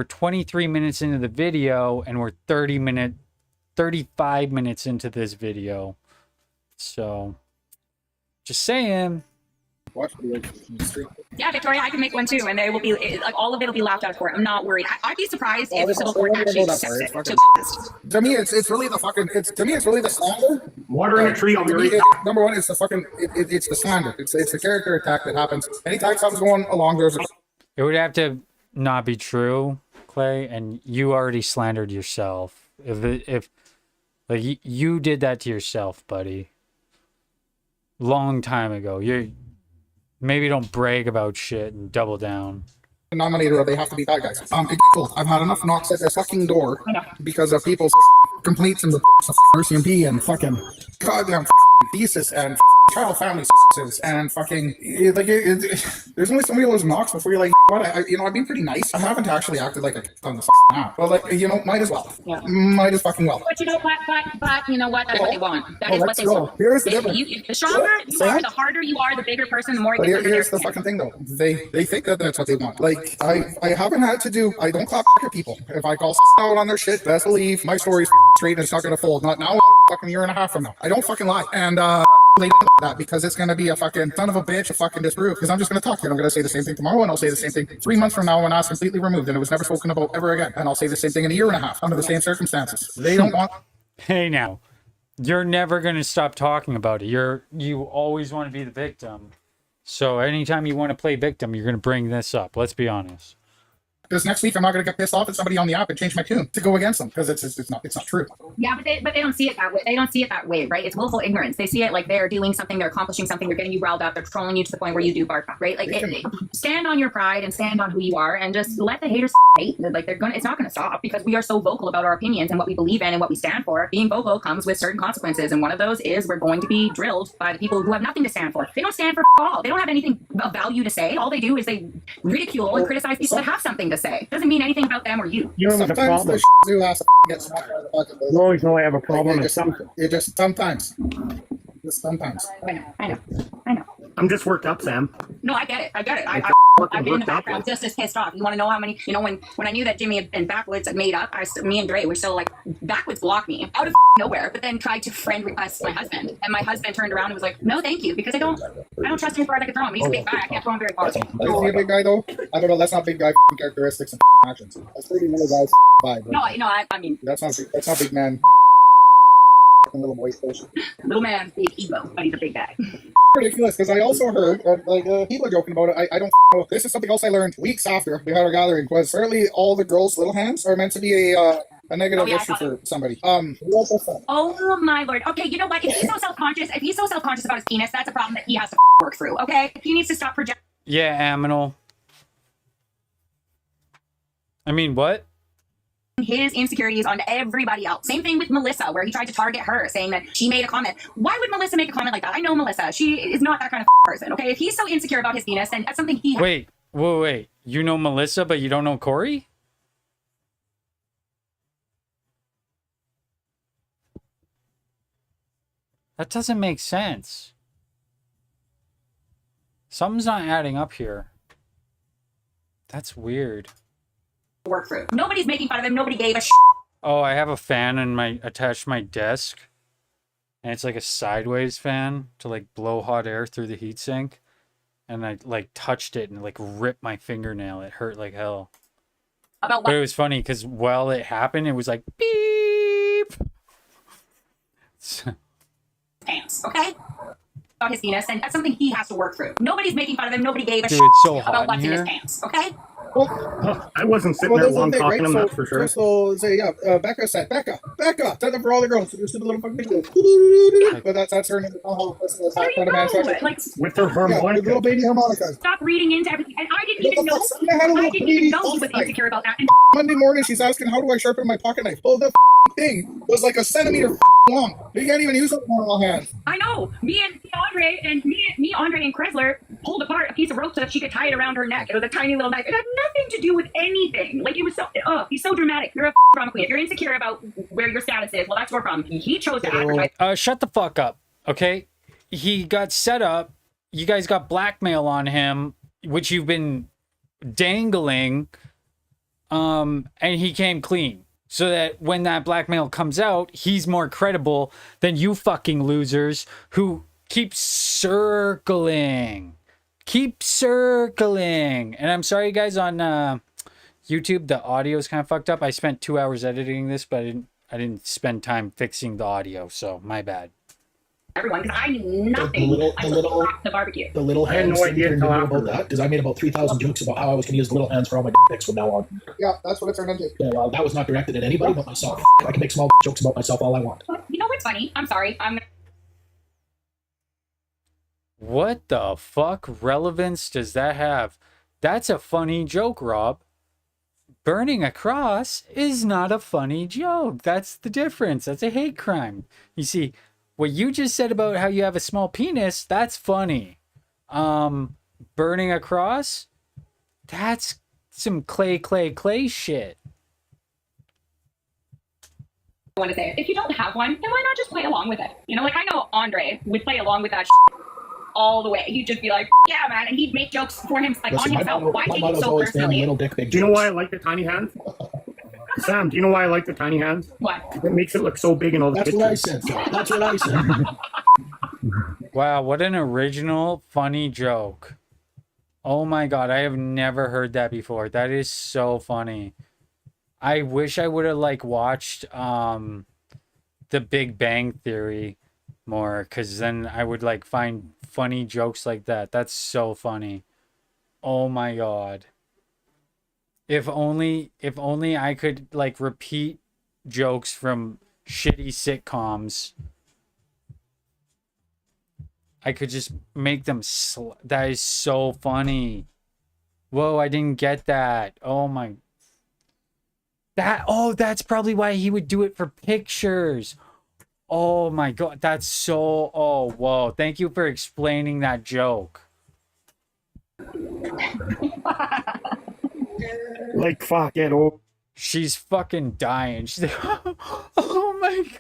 23 minutes into the video and we're 35 minutes into this video. So just saying. Watch videos in the street. Yeah, Victoria, I can make one too, and they will be like all of it will be laughed out of court. I'm not worried. I'd be surprised if the civil court actually accepts it. To be honest. To me, it's really the fucking. To me, it's really the slander. Water in a tree, I'll be To me, right number one, it's the fucking. It's the slander. It's the character attack that happens anytime something's going along. There's a. It would have to not be true, Clay, and you already slandered yourself. If like you did that to yourself, buddy. Long time ago. Maybe don't brag about shit and double down. Denominator of they have to be bad guys. Cool. I've had enough knocks at this fucking door because of people's complaints and the RCMP and fucking goddamn thesis and child family and fucking there's only so many of those knocks before you're like, what? I've been pretty nice. I haven't actually acted like a ton of now, but like might as well. Yeah. Might as fucking well. But you know what? But you know what? That's what they want. That is what they want. Here's the difference. The stronger you are, the harder you are, the bigger person, the more. But here's the fucking thing, though. They think that that's what they want. Like I haven't had to do. I don't clap at people. If I call out on their shit, best believe my story's straight and it's not gonna fold. Not now. Fucking year and a half from now. I don't fucking lie. And they that because it's gonna be a fucking son of a bitch to fucking disprove. Because I'm just gonna talk to you. I'm gonna say the same thing tomorrow, and I'll say the same thing 3 months from now when I was completely removed and it was never spoken about ever again. And I'll say the same thing in a year and a half under the same circumstances. They don't want. Hey now, you're never gonna stop talking about it. You always want to be the victim. So anytime you want to play victim, you're gonna bring this up. Let's be honest. Because next week I'm not gonna get pissed off at somebody on the app and change my tune to go against them because it's not true. Yeah, but they don't see it that way. They don't see it that way, right? It's willful ignorance. They see it like they're doing something, they're accomplishing something, they're getting you riled up, they're trolling you to the point where you do bark back, right? Like stand on your pride and stand on who you are, and just let the haters hate. Like it's not gonna stop because we are so vocal about our opinions and what we believe in and what we stand for. Being vocal comes with certain consequences, and one of those is we're going to be drilled by the people who have nothing to stand for. They don't stand for all. They don't have anything of value to say. All they do is they ridicule and criticize people that have something to say. Doesn't mean anything about them or you. You know what the Sometimes problem? the zoo has to get smacked out of the bucket. You always know I have a problem with something. It just sometimes. Just sometimes. I know. I'm just worked up, Sam. No, I get it. I've been in the background just as pissed off. You want to know how many? When I knew that Jimmy and Backwoods had made up, me and Dre were still like, Backwoods blocked me out of nowhere, but then tried to friend request my husband, and my husband turned around and was like, no, thank you, because I don't trust him as far as I can throw him. He's a big guy. I can't throw him very far. Is he a big guy though? I don't know. That's not big guy characteristics and actions. That's pretty little guy's vibe. No, I mean, That's not big man. Little boy fish. little man, big ego, but he's a big guy. Ridiculous, because I also heard, people are joking about it. I don't know. This is something else I learned weeks after we had our gathering. Was apparently all the girls' little hands are meant to be a negative issue for somebody. Oh my lord. Okay, you know what? If he's so self-conscious about his penis, that's a problem that he has to work through. Okay, he needs to stop projecting. Yeah, Aminal. I mean, what? His insecurities onto everybody else. Same thing with Melissa, where he tried to target her, saying that she made a comment. Why would Melissa make a comment like that? I know Melissa. She is not that kind of person, okay? If he's so insecure about his penis, then that's something he... Wait. You know Melissa, but you don't know Corey? That doesn't make sense. Something's not adding up here. That's weird. Work through. Nobody's making fun of him. Nobody gave a Oh, I have a fan attached to my desk. And it's like a sideways fan to like blow hot air through the heatsink. And I like touched it and like ripped my fingernail. It hurt like hell. about But what? it was funny because while it happened, it was like beep. pants, okay? About his penis, and that's something he has to work through. Nobody's making fun of him. Nobody gave a Dude, shit it's so hot about in what's in his here. pants, okay? Well, I wasn't sitting well, there there's long the thing, talking right? him, So, that's for sure. so say, yeah, Becca said, Becca, tell them for all the girls. So you stupid little fucking video. But that's her name. Oh, that's There that you kind of man. go. Like, With her Yeah, the harmonica. little baby harmonicas. stop reading into everything. And I didn't What even the know. fuck? Someone had a I little didn't even baby know he was off night. insecure about that. And Monday morning, she's asking, how do I sharpen my pocket knife? Well, the thing was like a centimeter long. You can't even use it with one long hand. I know. Me, Andre, and Kressler pulled apart a piece of rope so that she could tie it around her neck. It was a tiny little knife. It had nothing to do with anything. Like, it was so, he's so dramatic. You're a drama queen. If you're insecure about where your status is, well, that's your problem. He chose to advertise. Shut the fuck up, okay? He got set up. You guys got blackmail on him, which you've been dangling, and he came clean. So that when that blackmail comes out, he's more credible than you fucking losers who keep circling. Keep circling. And I'm sorry, guys, on YouTube, the audio is kind of fucked up. I spent 2 hours editing this, but I didn't spend time fixing the audio, so my bad. Everyone, because I knew nothing until the barbecue. The little I had hands no thing idea turned until into about after. that because I made about 3,000 jokes about how I was going to use little hands for all my pics from now on. Yeah, that's what it turned into. Yeah, well, that was not directed at anybody but myself. I can make small jokes about myself all I want. You know what's funny? I'm sorry. What the fuck relevance does that have? That's a funny joke, Rob. Burning a cross is not a funny joke. That's the difference. That's a hate crime. You see, what you just said about how you have a small penis, that's funny. Burning a cross, that's some clay shit. I want to say it. If you don't have one, then why not just play along with it? You know, like I know Andre would play along with that all the way. He'd just be like, yeah, man, and he'd make jokes for him, like Listen, on himself. Why my take it motto's so always been personally? little dick, big Do you know jokes. why I like the tiny hands? Sam, do you know why I like the tiny hands? What? It makes it look so big in all the That's pictures. what I said, Phil. That's what I said. Wow, what an original, funny joke. Oh my god, I have never heard that before. That is so funny. I wish I would have like watched The Big Bang Theory more, because then I would like find funny jokes like that. That's so funny. Oh my god. If only I could like repeat jokes from shitty sitcoms. I could just make them that is so funny. Whoa, I didn't get that. Oh my. That's probably why he would do it for pictures. Oh my god, that's so whoa. Thank you for explaining that joke. Like, fuck it. Oh, She's fucking dying. She's like, oh my god.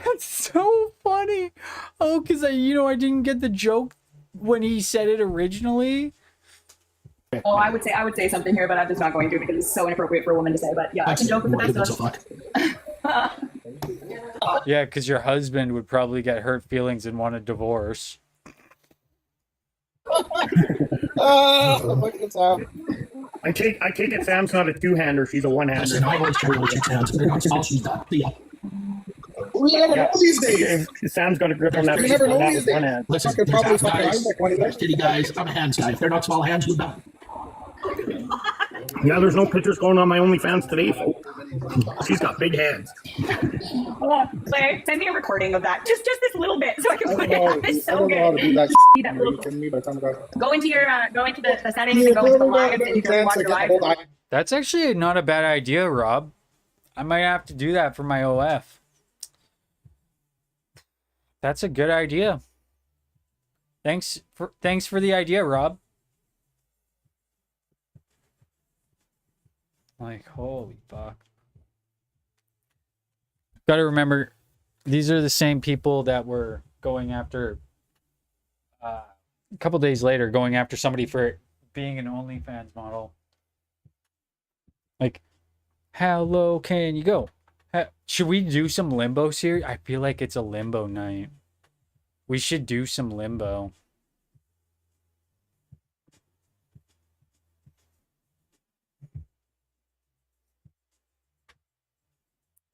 That's so funny. Oh, because I didn't get the joke when he said it originally. Oh, I would say something here, but I'm just not going to because it's so inappropriate for a woman to say. But yeah, I can joke with the best of us. Yeah, because your husband would probably get hurt feelings and want a divorce. Look at Sam. I take it Sam's not a two-hander, she's a one-hander. Listen, I always carry my chick's hands. They're not small, she's not. Yeah. We never know these days. If Sam's got a grip on that, You never know that these with one days. hand. Listen, Fucking there's probably ass fucking guys, I'm like one of there's those. titty guys. I'm a hands guy. If they're not small hands, you done. Yeah, there's no pictures going on my OnlyFans today, folks. She's got big hands. Claire, send me a recording of that. Just this little bit so I can I put don't it know. up. It's I so don't know how to good. do that. See that Are you little, kidding me? By the time I got go into the settings and go into the live and you can watch your live. That's actually not a bad idea, Rob. I might have to do that for my OF. That's a good idea. Thanks for the idea, Rob. Like, holy fuck. Got to remember, these are the same people that were going after, a couple days later, going after somebody for being an OnlyFans model. Like, how low can you go? Should we do some limbo series? I feel like it's a limbo night. We should do some limbo.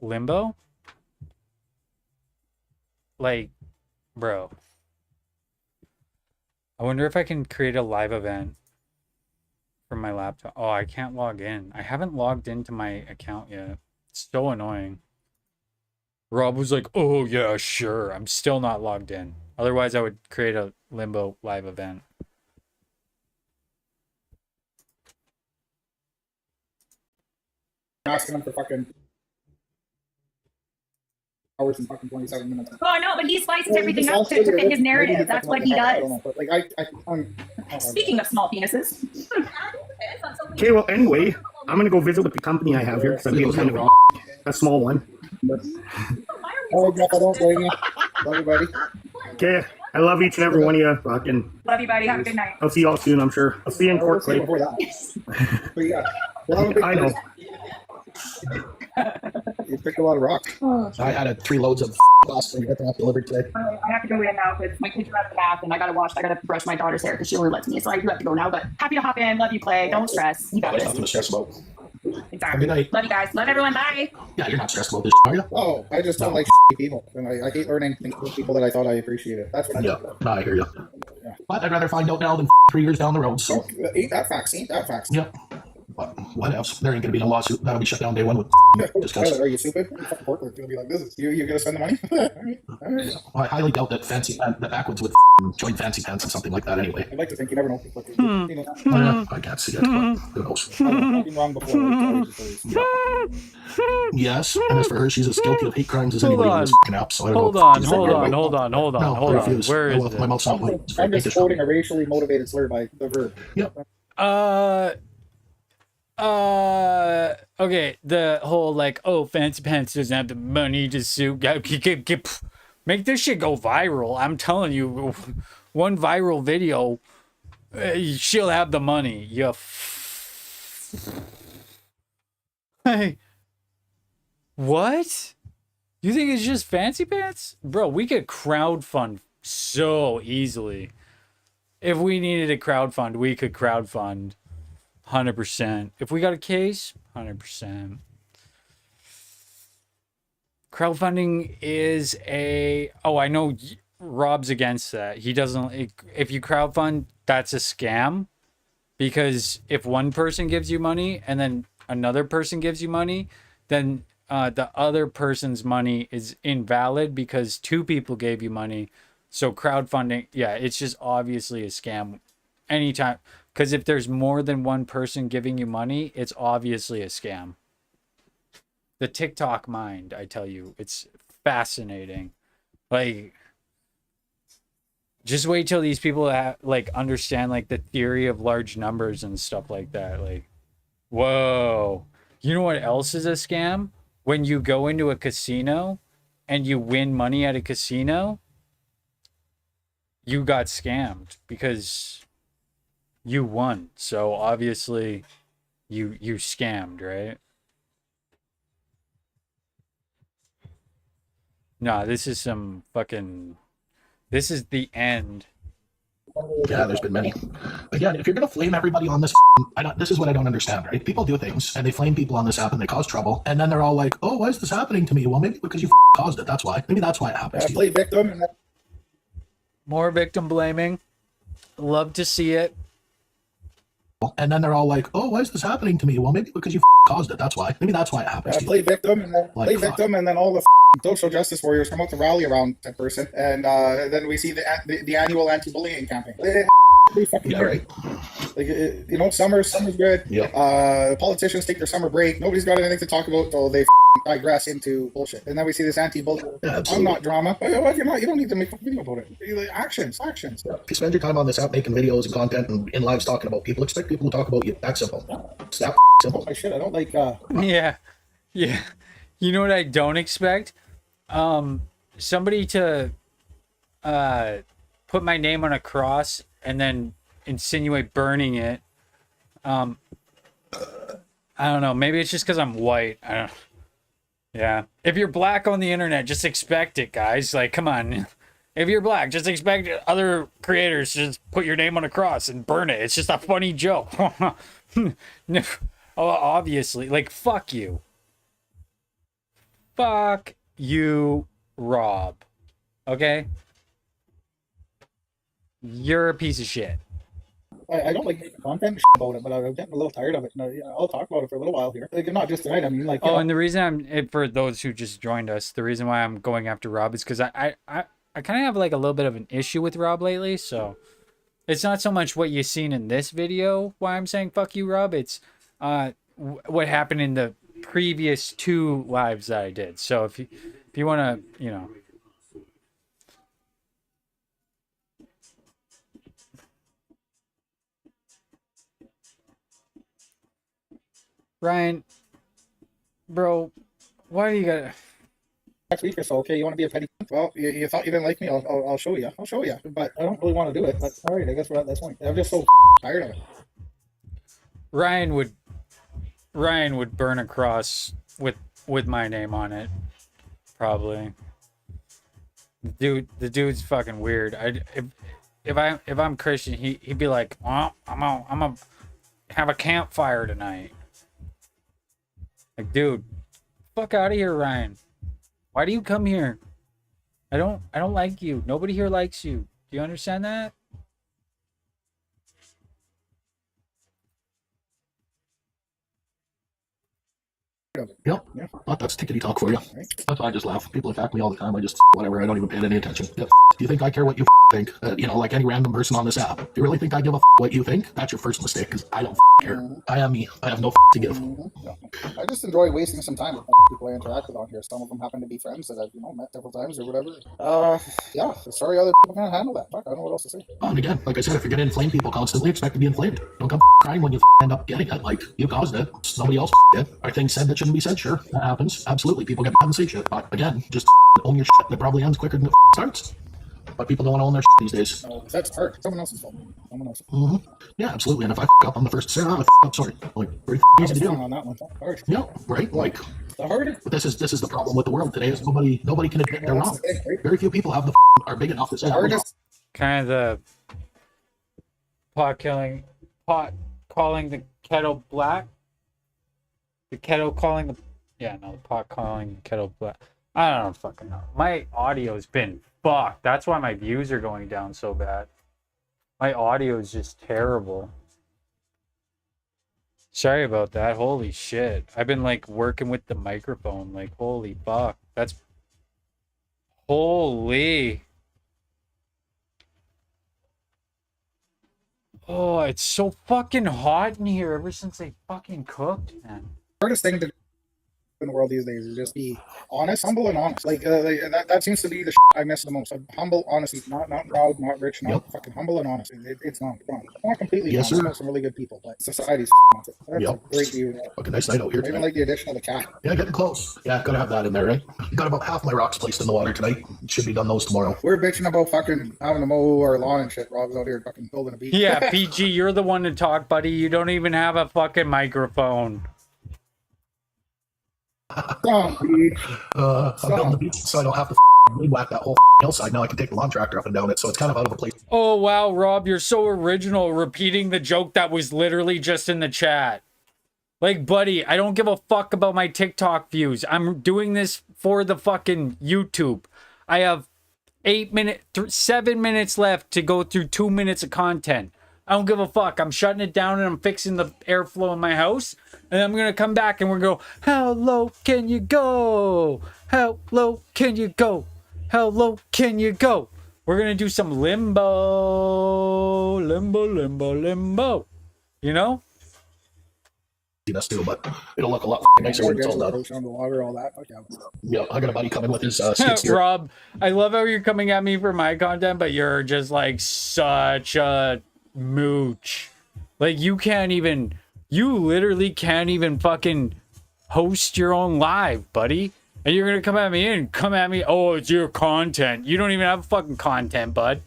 Limbo? like, bro. I wonder if I can create a live event from my laptop. Oh, I can't log in. I haven't logged into my account yet. It's so annoying. Rob was like, oh, yeah, sure. I'm still not logged in. Otherwise, I would create a Limbo live event. Asking him for fucking hours and fucking 27 minutes. Oh no, but he slices everything up to fit his narrative. That's what he I don't does. know, but like Speaking of small penises. Okay, well, anyway, I'm gonna go visit with the company I have here because I'm being kind of a small one. Oh, Jeff, I don't blame you. Love you, buddy. Okay, I love each and every one of you. Fucking, Love you, buddy. Have a good night. I'll see y'all soon, I'm sure. I'll see you in court, Clay. Before that. But yeah, well, I'm a big I know. You picked a lot of rocks. I had 3 loads of last week. I got that delivered today. I have to go in now because my kids are out of the bath and I gotta brush my daughter's hair because she only lets me. So I do have to go now. But happy to hop in. Love you, Clay. Don't stress. You got There's this. nothing to stress about. Exactly. Good night. Love you guys. Love everyone. Bye. Yeah, you're not stressed about this, are you? Oh, I just don't like people. And I hate learning things from people that I thought I appreciated. That's what I Yeah, do. no, I hear you. Yeah. But I'd rather find out now than 3 years down the road. So, Ain't that facts? Ain't that facts? yeah. But what else? There ain't gonna be no lawsuit. That'll be shut down day one with just Tyler, because. are you stupid? Fucking Portland's gonna be like, this is you're gonna spend the money? All right. All right. I highly doubt that that Backwoods would join Fancy Pants and something like that anyway. I'd like to think you never know. Like, you know, Oh, yeah, I can't see it, but who knows? I've been wrong before. Like, Yes, and as for her, she's as guilty of hate crimes as anybody on this fucking app. So I don't Hold know. on, hold on, hold on, hold on, No, hold I on. refuse. Where is My it? mouth's not white. It's I'm very just quoting a racially motivated slur by the verb. Yep. Okay, the whole like, oh, Fancy Pants doesn't have the money to sue. Make this shit go viral. I'm telling you, one viral video, she'll have the money. Hey, what? You think it's just Fancy Pants? Bro, we could crowdfund so easily. If we needed a crowdfund, we could crowdfund 100%. If we got a case, 100%. Crowdfunding is I know Rob's against that. He doesn't, if you crowdfund, that's a scam. Because if one person gives you money and then another person gives you money, then the other person's money is invalid because 2 people gave you money. So crowdfunding, yeah, it's just obviously a scam anytime. Because if there's more than one person giving you money, it's obviously a scam. The TikTok mind, I tell you, it's fascinating. Like, just wait till these people understand like the theory of large numbers and stuff like that. Like, whoa. You know what else is a scam? When you go into a casino and you win money at a casino, you got scammed because you won. So obviously you scammed, right? Nah, this is some fucking, this is the end. Yeah, there's been many. Again, if you're gonna flame everybody on this, this is what I don't understand, right? People do things and they flame people on this app and they cause trouble, and then they're all like, "Oh, why is this happening to me?" Well, maybe because you caused it. That's why. Maybe that's why it happens to you. Play victim. And More victim blaming. Love to see it. And then they're all like, "Oh, why is this happening to me?" Well, maybe because you caused it. That's why. Maybe that's why it happens to you. play victim. And then Like, play fuck. victim. And then all the social justice warriors come out to rally around that person. And then we see the annual anti-bullying campaign. Pretty fucking Yeah, weird. right. Like, you know, summer's good. Yeah. Politicians take their summer break. Nobody's got anything to talk about, so they digress into bullshit. And then we see this anti-bullying. Yeah, I'm absolutely. not drama. Well, you're not. You don't need to make a video about it. Actions. If you spend your time on this app making videos and content and in lives talking about people, expect people to talk about you. That's simple. It's that simple. My shit. I don't like. Yeah. Yeah. You know what I don't expect? Somebody to put my name on a cross and then insinuate burning it. I don't know. Maybe it's just because I'm white. I don't. Yeah. If you're black on the internet, just expect it, guys. Like, come on. If you're black, just expect other creators to just put your name on a cross and burn it. It's just a funny joke. No, obviously. Like, fuck you. Fuck you, Rob. Okay? You're a piece of shit. I don't like making content about it, but I'm getting a little tired of it. No, yeah, I'll talk about it for a little while here. Like, not just tonight. I mean, like, you Oh, know, and the reason for those who just joined us, the reason why I'm going after Rob is because I kind of have like a little bit of an issue with Rob lately. So it's not so much what you've seen in this video why I'm saying fuck you, Rob. It's what happened in the previous 2 lives that I did. So if you want to, you know. Ryan, bro, why do you got next week or so. Okay, you want to be a petty? Well, you thought you didn't like me. I'll show you. I'll show you. But I don't really want to do it. But all right, I guess we're at this point. I'm just so tired of it. Ryan would burn a cross with my name on it, probably. The dude's fucking weird. If I'm Christian, he'd be like, well, I'm gonna have a campfire tonight. Like, dude, fuck out of here, Ryan. Why do you come here? I don't like you. Nobody here likes you. Do you understand that? Yep. Yeah. But that's tickety talk for you. That's why I just laugh. People attack me all the time. I just, whatever. I don't even pay any attention. Yep. Do you think I care what you think? You know, like any random person on this app. Do you really think I give a what you think? That's your first mistake, because I don't care. I am me. I have no to give. I just enjoy wasting some time with people I interact with on here. Some of them happen to be friends that I've, you know, met several times or whatever. Yeah. Sorry, other people can't handle that. Fuck, I don't know what else to say. And again, like I said, if you're gonna inflame people constantly, expect to be inflamed. Don't come crying when you end up getting it. Like, you caused it. Nobody else did. Are things said that shouldn't be said? Sure, that happens. Absolutely, people get mad and say shit. But again, just own your shit. It probably ends quicker than it starts. But people don't want to own their shit these days. That's hard. Someone else's fault. Someone else. Yeah, absolutely. And if I up, I'm the first to say, oh, I'm sorry. Like, very easy to do. On that one. Hard. Yeah, right. Like, hard. But this is the problem with the world today. Is nobody can admit they're wrong. Very few people have are big enough to say they're wrong. Kind of the pot calling the kettle black. The kettle calling the pot calling the kettle black. I don't fucking know. My audio's been fucked. That's why my views are going down so bad. My audio is just terrible. Sorry about that. Holy shit. I've been like working with the microphone. Like, holy fuck. That's holy. Oh, it's so fucking hot in here ever since they fucking cooked, man. Hardest thing to do in the world these days is just be honest, humble, and honest. Like that seems to be the shit I miss the most. Humble, honesty, not proud, not rich, not fucking humble and honest. It's not wrong. Not completely. Yes, wrong. sir. Some really good people, but society's wants it. That's a great view. Fucking nice night out here. I even like the addition of the cat. Yeah, getting close. Yeah, gotta have that in there, right? Got about half my rocks placed in the water tonight. Should be done those tomorrow. We're bitching about fucking having to mow our lawn and shit. Rob's out here fucking building a beach. Yeah, PG, you're the one to talk, buddy. You don't even have a fucking microphone. I'm building the beach so I don't have to weed whack that whole hillside. Now I can take the lawn tractor up and down it, so it's kind of out of a place. Oh, wow, Rob, you're so original, repeating the joke that was literally just in the chat. Like, buddy, I don't give a fuck about my TikTok views. I'm doing this for the fucking YouTube. I have 7 minutes left to go through 2 minutes of content. I don't give a fuck. I'm shutting it down and I'm fixing the airflow in my house. And I'm going to come back and we're going to go, how low can you go? How low can you go? How low can you go? We're going to do some limbo. Limbo. You know? Us too, but it'll look a lot nicer when it's all done. All that. Okay. Yeah, I got a buddy coming with his skid steer. Rob, I love how you're coming at me for my content, but you're just like such a mooch. Like, you literally can't even fucking host your own live, buddy. And you're gonna come at me, oh, it's your content. You don't even have fucking content, bud.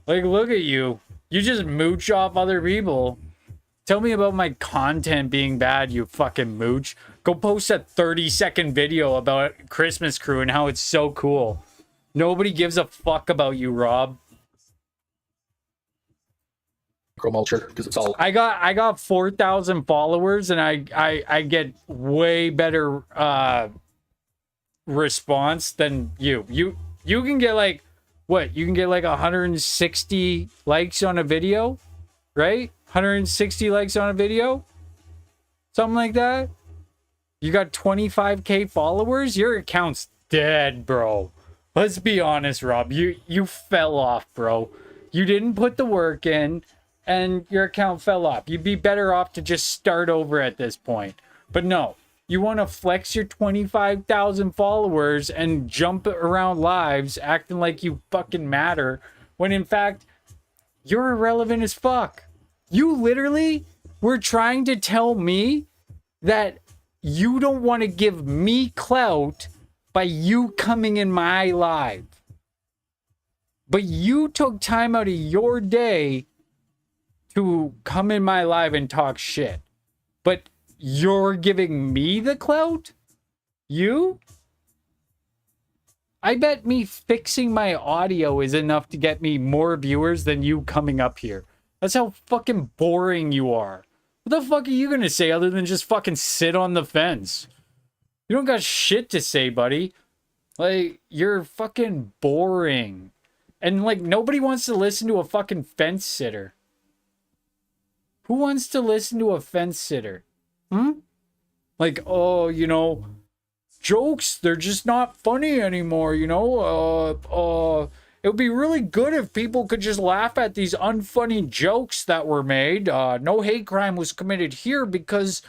Like, look at you. You just mooch off other people. Tell me about my content being bad, you fucking mooch. Go post a 30-second video about Christmas Crew and how it's so cool. Nobody gives a fuck about you, Rob. Mulcher, because it's all I got 4,000 followers and I get way better response than you. You can get like, what? You can get like 160 likes on a video, right? 160 likes on a video? Something like that? You got 25k followers? Your account's dead, bro. Let's be honest, Rob. You fell off, bro. You didn't put the work in, and your account fell off. You'd be better off to just start over at this point. But no, you want to flex your 25,000 followers and jump around lives acting like you fucking matter, when in fact, you're irrelevant as fuck. You literally were trying to tell me that you don't want to give me clout by you coming in my live. But you took time out of your day to come in my live and talk shit. But you're giving me the clout? You? I bet me fixing my audio is enough to get me more viewers than you coming up here. That's how fucking boring you are. What the fuck are you gonna say other than just fucking sit on the fence? You don't got shit to say, buddy. Like, you're fucking boring. And, like, nobody wants to listen to a fucking fence sitter. Who wants to listen to a fence sitter? Like, oh, you know, jokes, they're just not funny anymore, you know? It would be really good if people could just laugh at these unfunny jokes that were made. No hate crime was committed here because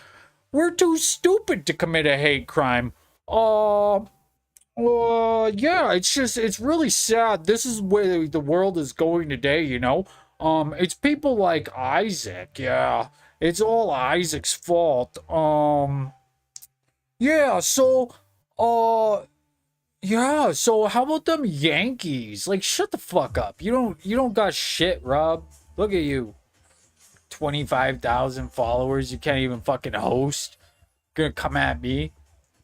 we're too stupid to commit a hate crime. Yeah, it's really sad. This is where the world is going today, you know? It's people like Isaac, yeah. It's all Isaac's fault. Yeah, so how about them Yankees? Like, shut the fuck up. You don't got shit, Rob. Look at you. 25,000 followers. You can't even fucking host. You're gonna come at me.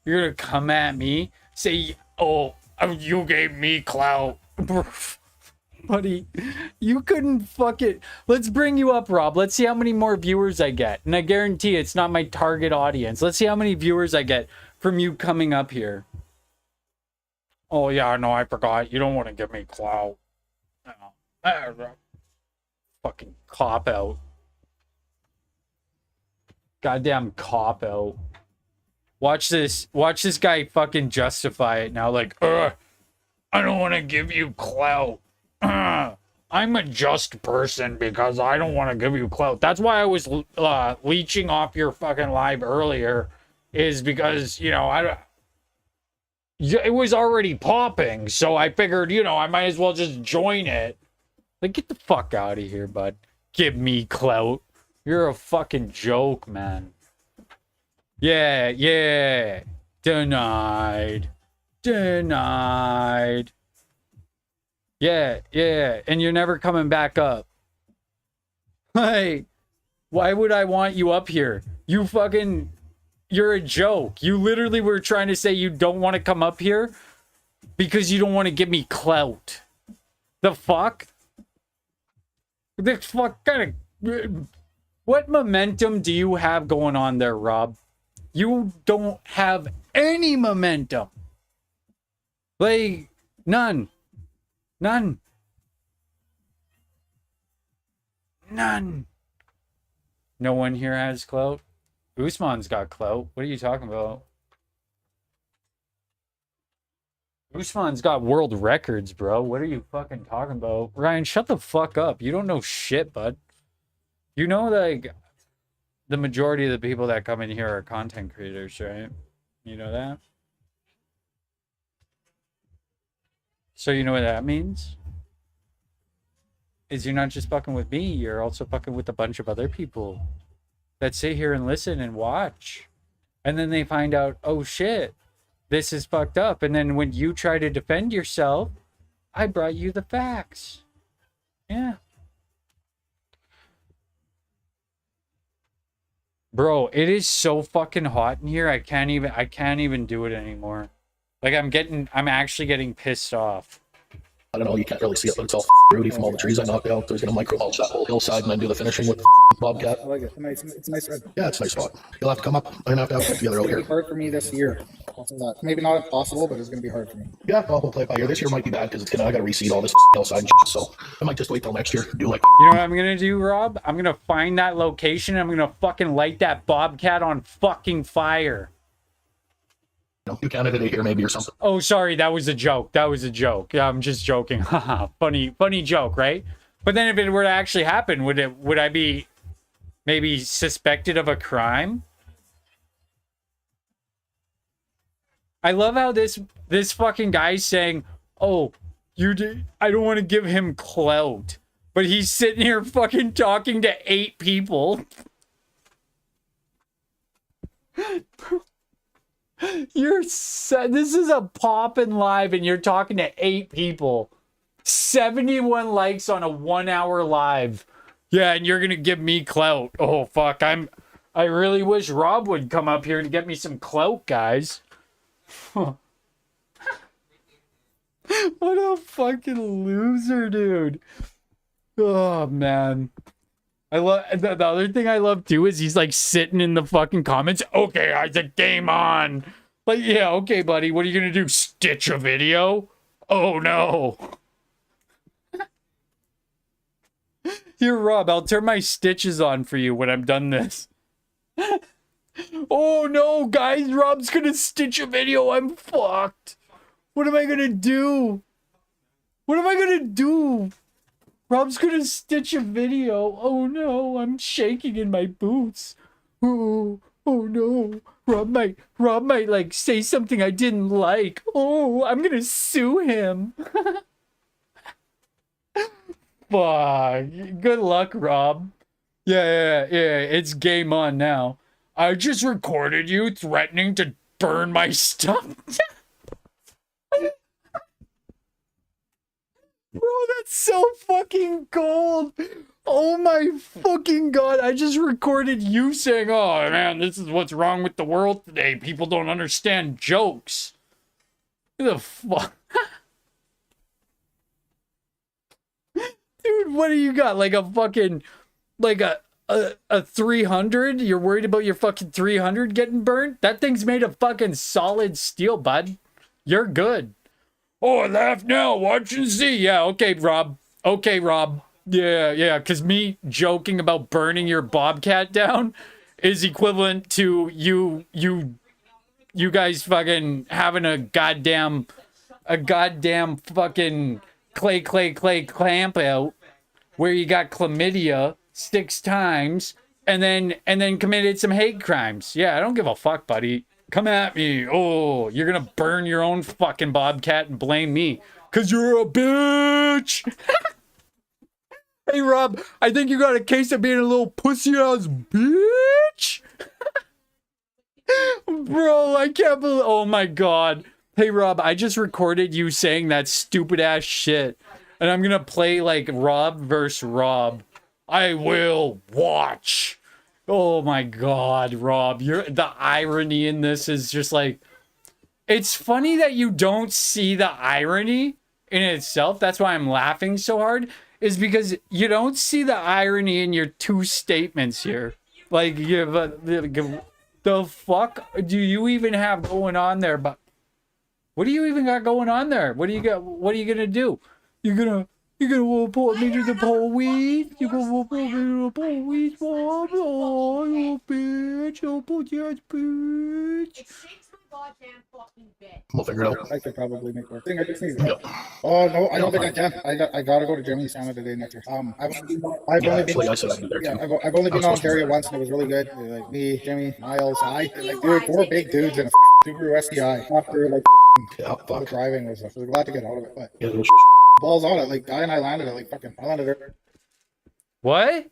You're gonna come at me. Say, oh, you gave me clout. Buddy, you couldn't fuck it. Let's bring you up, Rob. Let's see how many more viewers I get. And I guarantee it's not my target audience. Let's see how many viewers I get from you coming up here. Oh, yeah, no, I forgot. You don't want to give me clout. Fucking cop out. Goddamn cop out. Watch this guy fucking justify it now. Like, I don't want to give you clout. I'm a just person because I don't want to give you clout. That's why I was leeching off your fucking live earlier, is because, you know, it was already popping, so I figured, you know, I might as well just join it. Like, get the fuck out of here, bud. Give me clout. You're a fucking joke, man. Yeah. Denied. Yeah, and you're never coming back up. Like, why would I want you up here? You're a joke. You literally were trying to say you don't want to come up here because you don't want to give me clout. The fuck? The fuck kind of... What momentum do you have going on there, Rob? You don't have any momentum. Like, none. No one here has clout. Usman's got clout. What are you talking about? Usman's got world records, bro. What are you fucking talking about? Ryan, shut the fuck up. You don't know shit, bud. You know, like, the majority of the people that come in here are content creators, right? You know that? So you know what that means? Is you're not just fucking with me, you're also fucking with a bunch of other people that sit here and listen and watch. And then they find out, oh shit, this is fucked up. And then when you try to defend yourself, I brought you the facts. Yeah. Bro, it is so fucking hot in here. I can't even do it anymore. Like, I'm actually getting pissed off. I don't know, you can't really see it, but it's all rooty from all the trees I knocked out. There's gonna micro mulch that whole hillside and then do the finishing with the bobcat. I like it. It's a nice red. Yeah, it's a nice spot. You'll have to come up. I'm gonna have to it together out It's gonna here. be hard for me this year. Maybe not impossible, but it's gonna be hard for me. Yeah, well, we'll play it by ear. This year might be bad because it's I gotta reseed all this hillside and shit, so I might just wait till next year. Do like You know what I'm gonna do, Rob? I'm gonna find that location. I'm gonna fucking light that bobcat on fucking fire. do Canada Day here maybe or something. Oh, sorry, that was a joke. That was a joke. Yeah, I'm just joking. Haha, funny joke, right? But then if it were to actually happen, would I be maybe suspected of a crime? I love how this fucking guy's saying, "Oh, I don't want to give him clout," but he's sitting here fucking talking to 8 people. This is a poppin' live and you're talking to 8 people. 71 likes on a 1-hour live. Yeah, and you're gonna give me clout. Oh fuck, I really wish Rob would come up here to get me some clout, guys. What a fucking loser, dude. Oh man. I love the other thing I love too is he's like sitting in the fucking comments. Okay, Isaac, game on. Like, yeah, okay, buddy. What are you gonna do? Stitch a video? Oh no. Here, Rob, I'll turn my stitches on for you when I'm done this. Oh no, guys, Rob's gonna stitch a video. I'm fucked. What am I gonna do? What am I gonna do? Rob's gonna stitch a video. Oh no, I'm shaking in my boots. Oh no. Rob might like say something I didn't like. Oh, I'm gonna sue him. Fuck. Good luck, Rob. Yeah, it's game on now. I just recorded you threatening to burn my stuff. Bro, that's so fucking cold. Oh my fucking god. I just recorded you saying, "Oh man, this is what's wrong with the world today. People don't understand jokes." Who the fuck? Dude, what do you got? Like a fucking, like a 300? You're worried about your fucking 300 getting burnt? That thing's made of fucking solid steel, bud. You're good. Oh, laugh now, watch and see. Yeah, okay, Rob. Okay, Rob. Yeah, because me joking about burning your bobcat down is equivalent to you guys fucking having a goddamn fucking clay clamp out where you got chlamydia 6 times and then committed some hate crimes. Yeah, I don't give a fuck, buddy. Come at me. Oh, you're gonna burn your own fucking bobcat and blame me. 'Cause you're a bitch. Hey, Rob, I think you got a case of being a little pussy-ass bitch. Bro, I can't believe... Oh, my God. Hey, Rob, I just recorded you saying that stupid-ass shit. And I'm gonna play, like, Rob versus Rob. I will watch. Oh my god, Rob, the irony in this is just like, it's funny that you don't see the irony in itself. That's why I'm laughing so hard, is because you don't see the irony in your 2 statements here. Like, the fuck do you even have going on there? But what do you even got going on there? What do you got? What are you gonna do? You're gonna report me to the police? You gonna report me to the police, Bob? Oh, you bitch. You bitch. We'll figure it out. I could probably make work. I just need Oh no, I don't think I can. I gotta go to Germany Canada Day next year. I've only been to Ontario once and it was really good. Like me, Jimmy, Miles, like dude, 4 big dudes in a Subaru SDI. After like all the driving was glad to get out of it. But balls on it. Like Guy and I landed it. Like fucking, I landed it. What?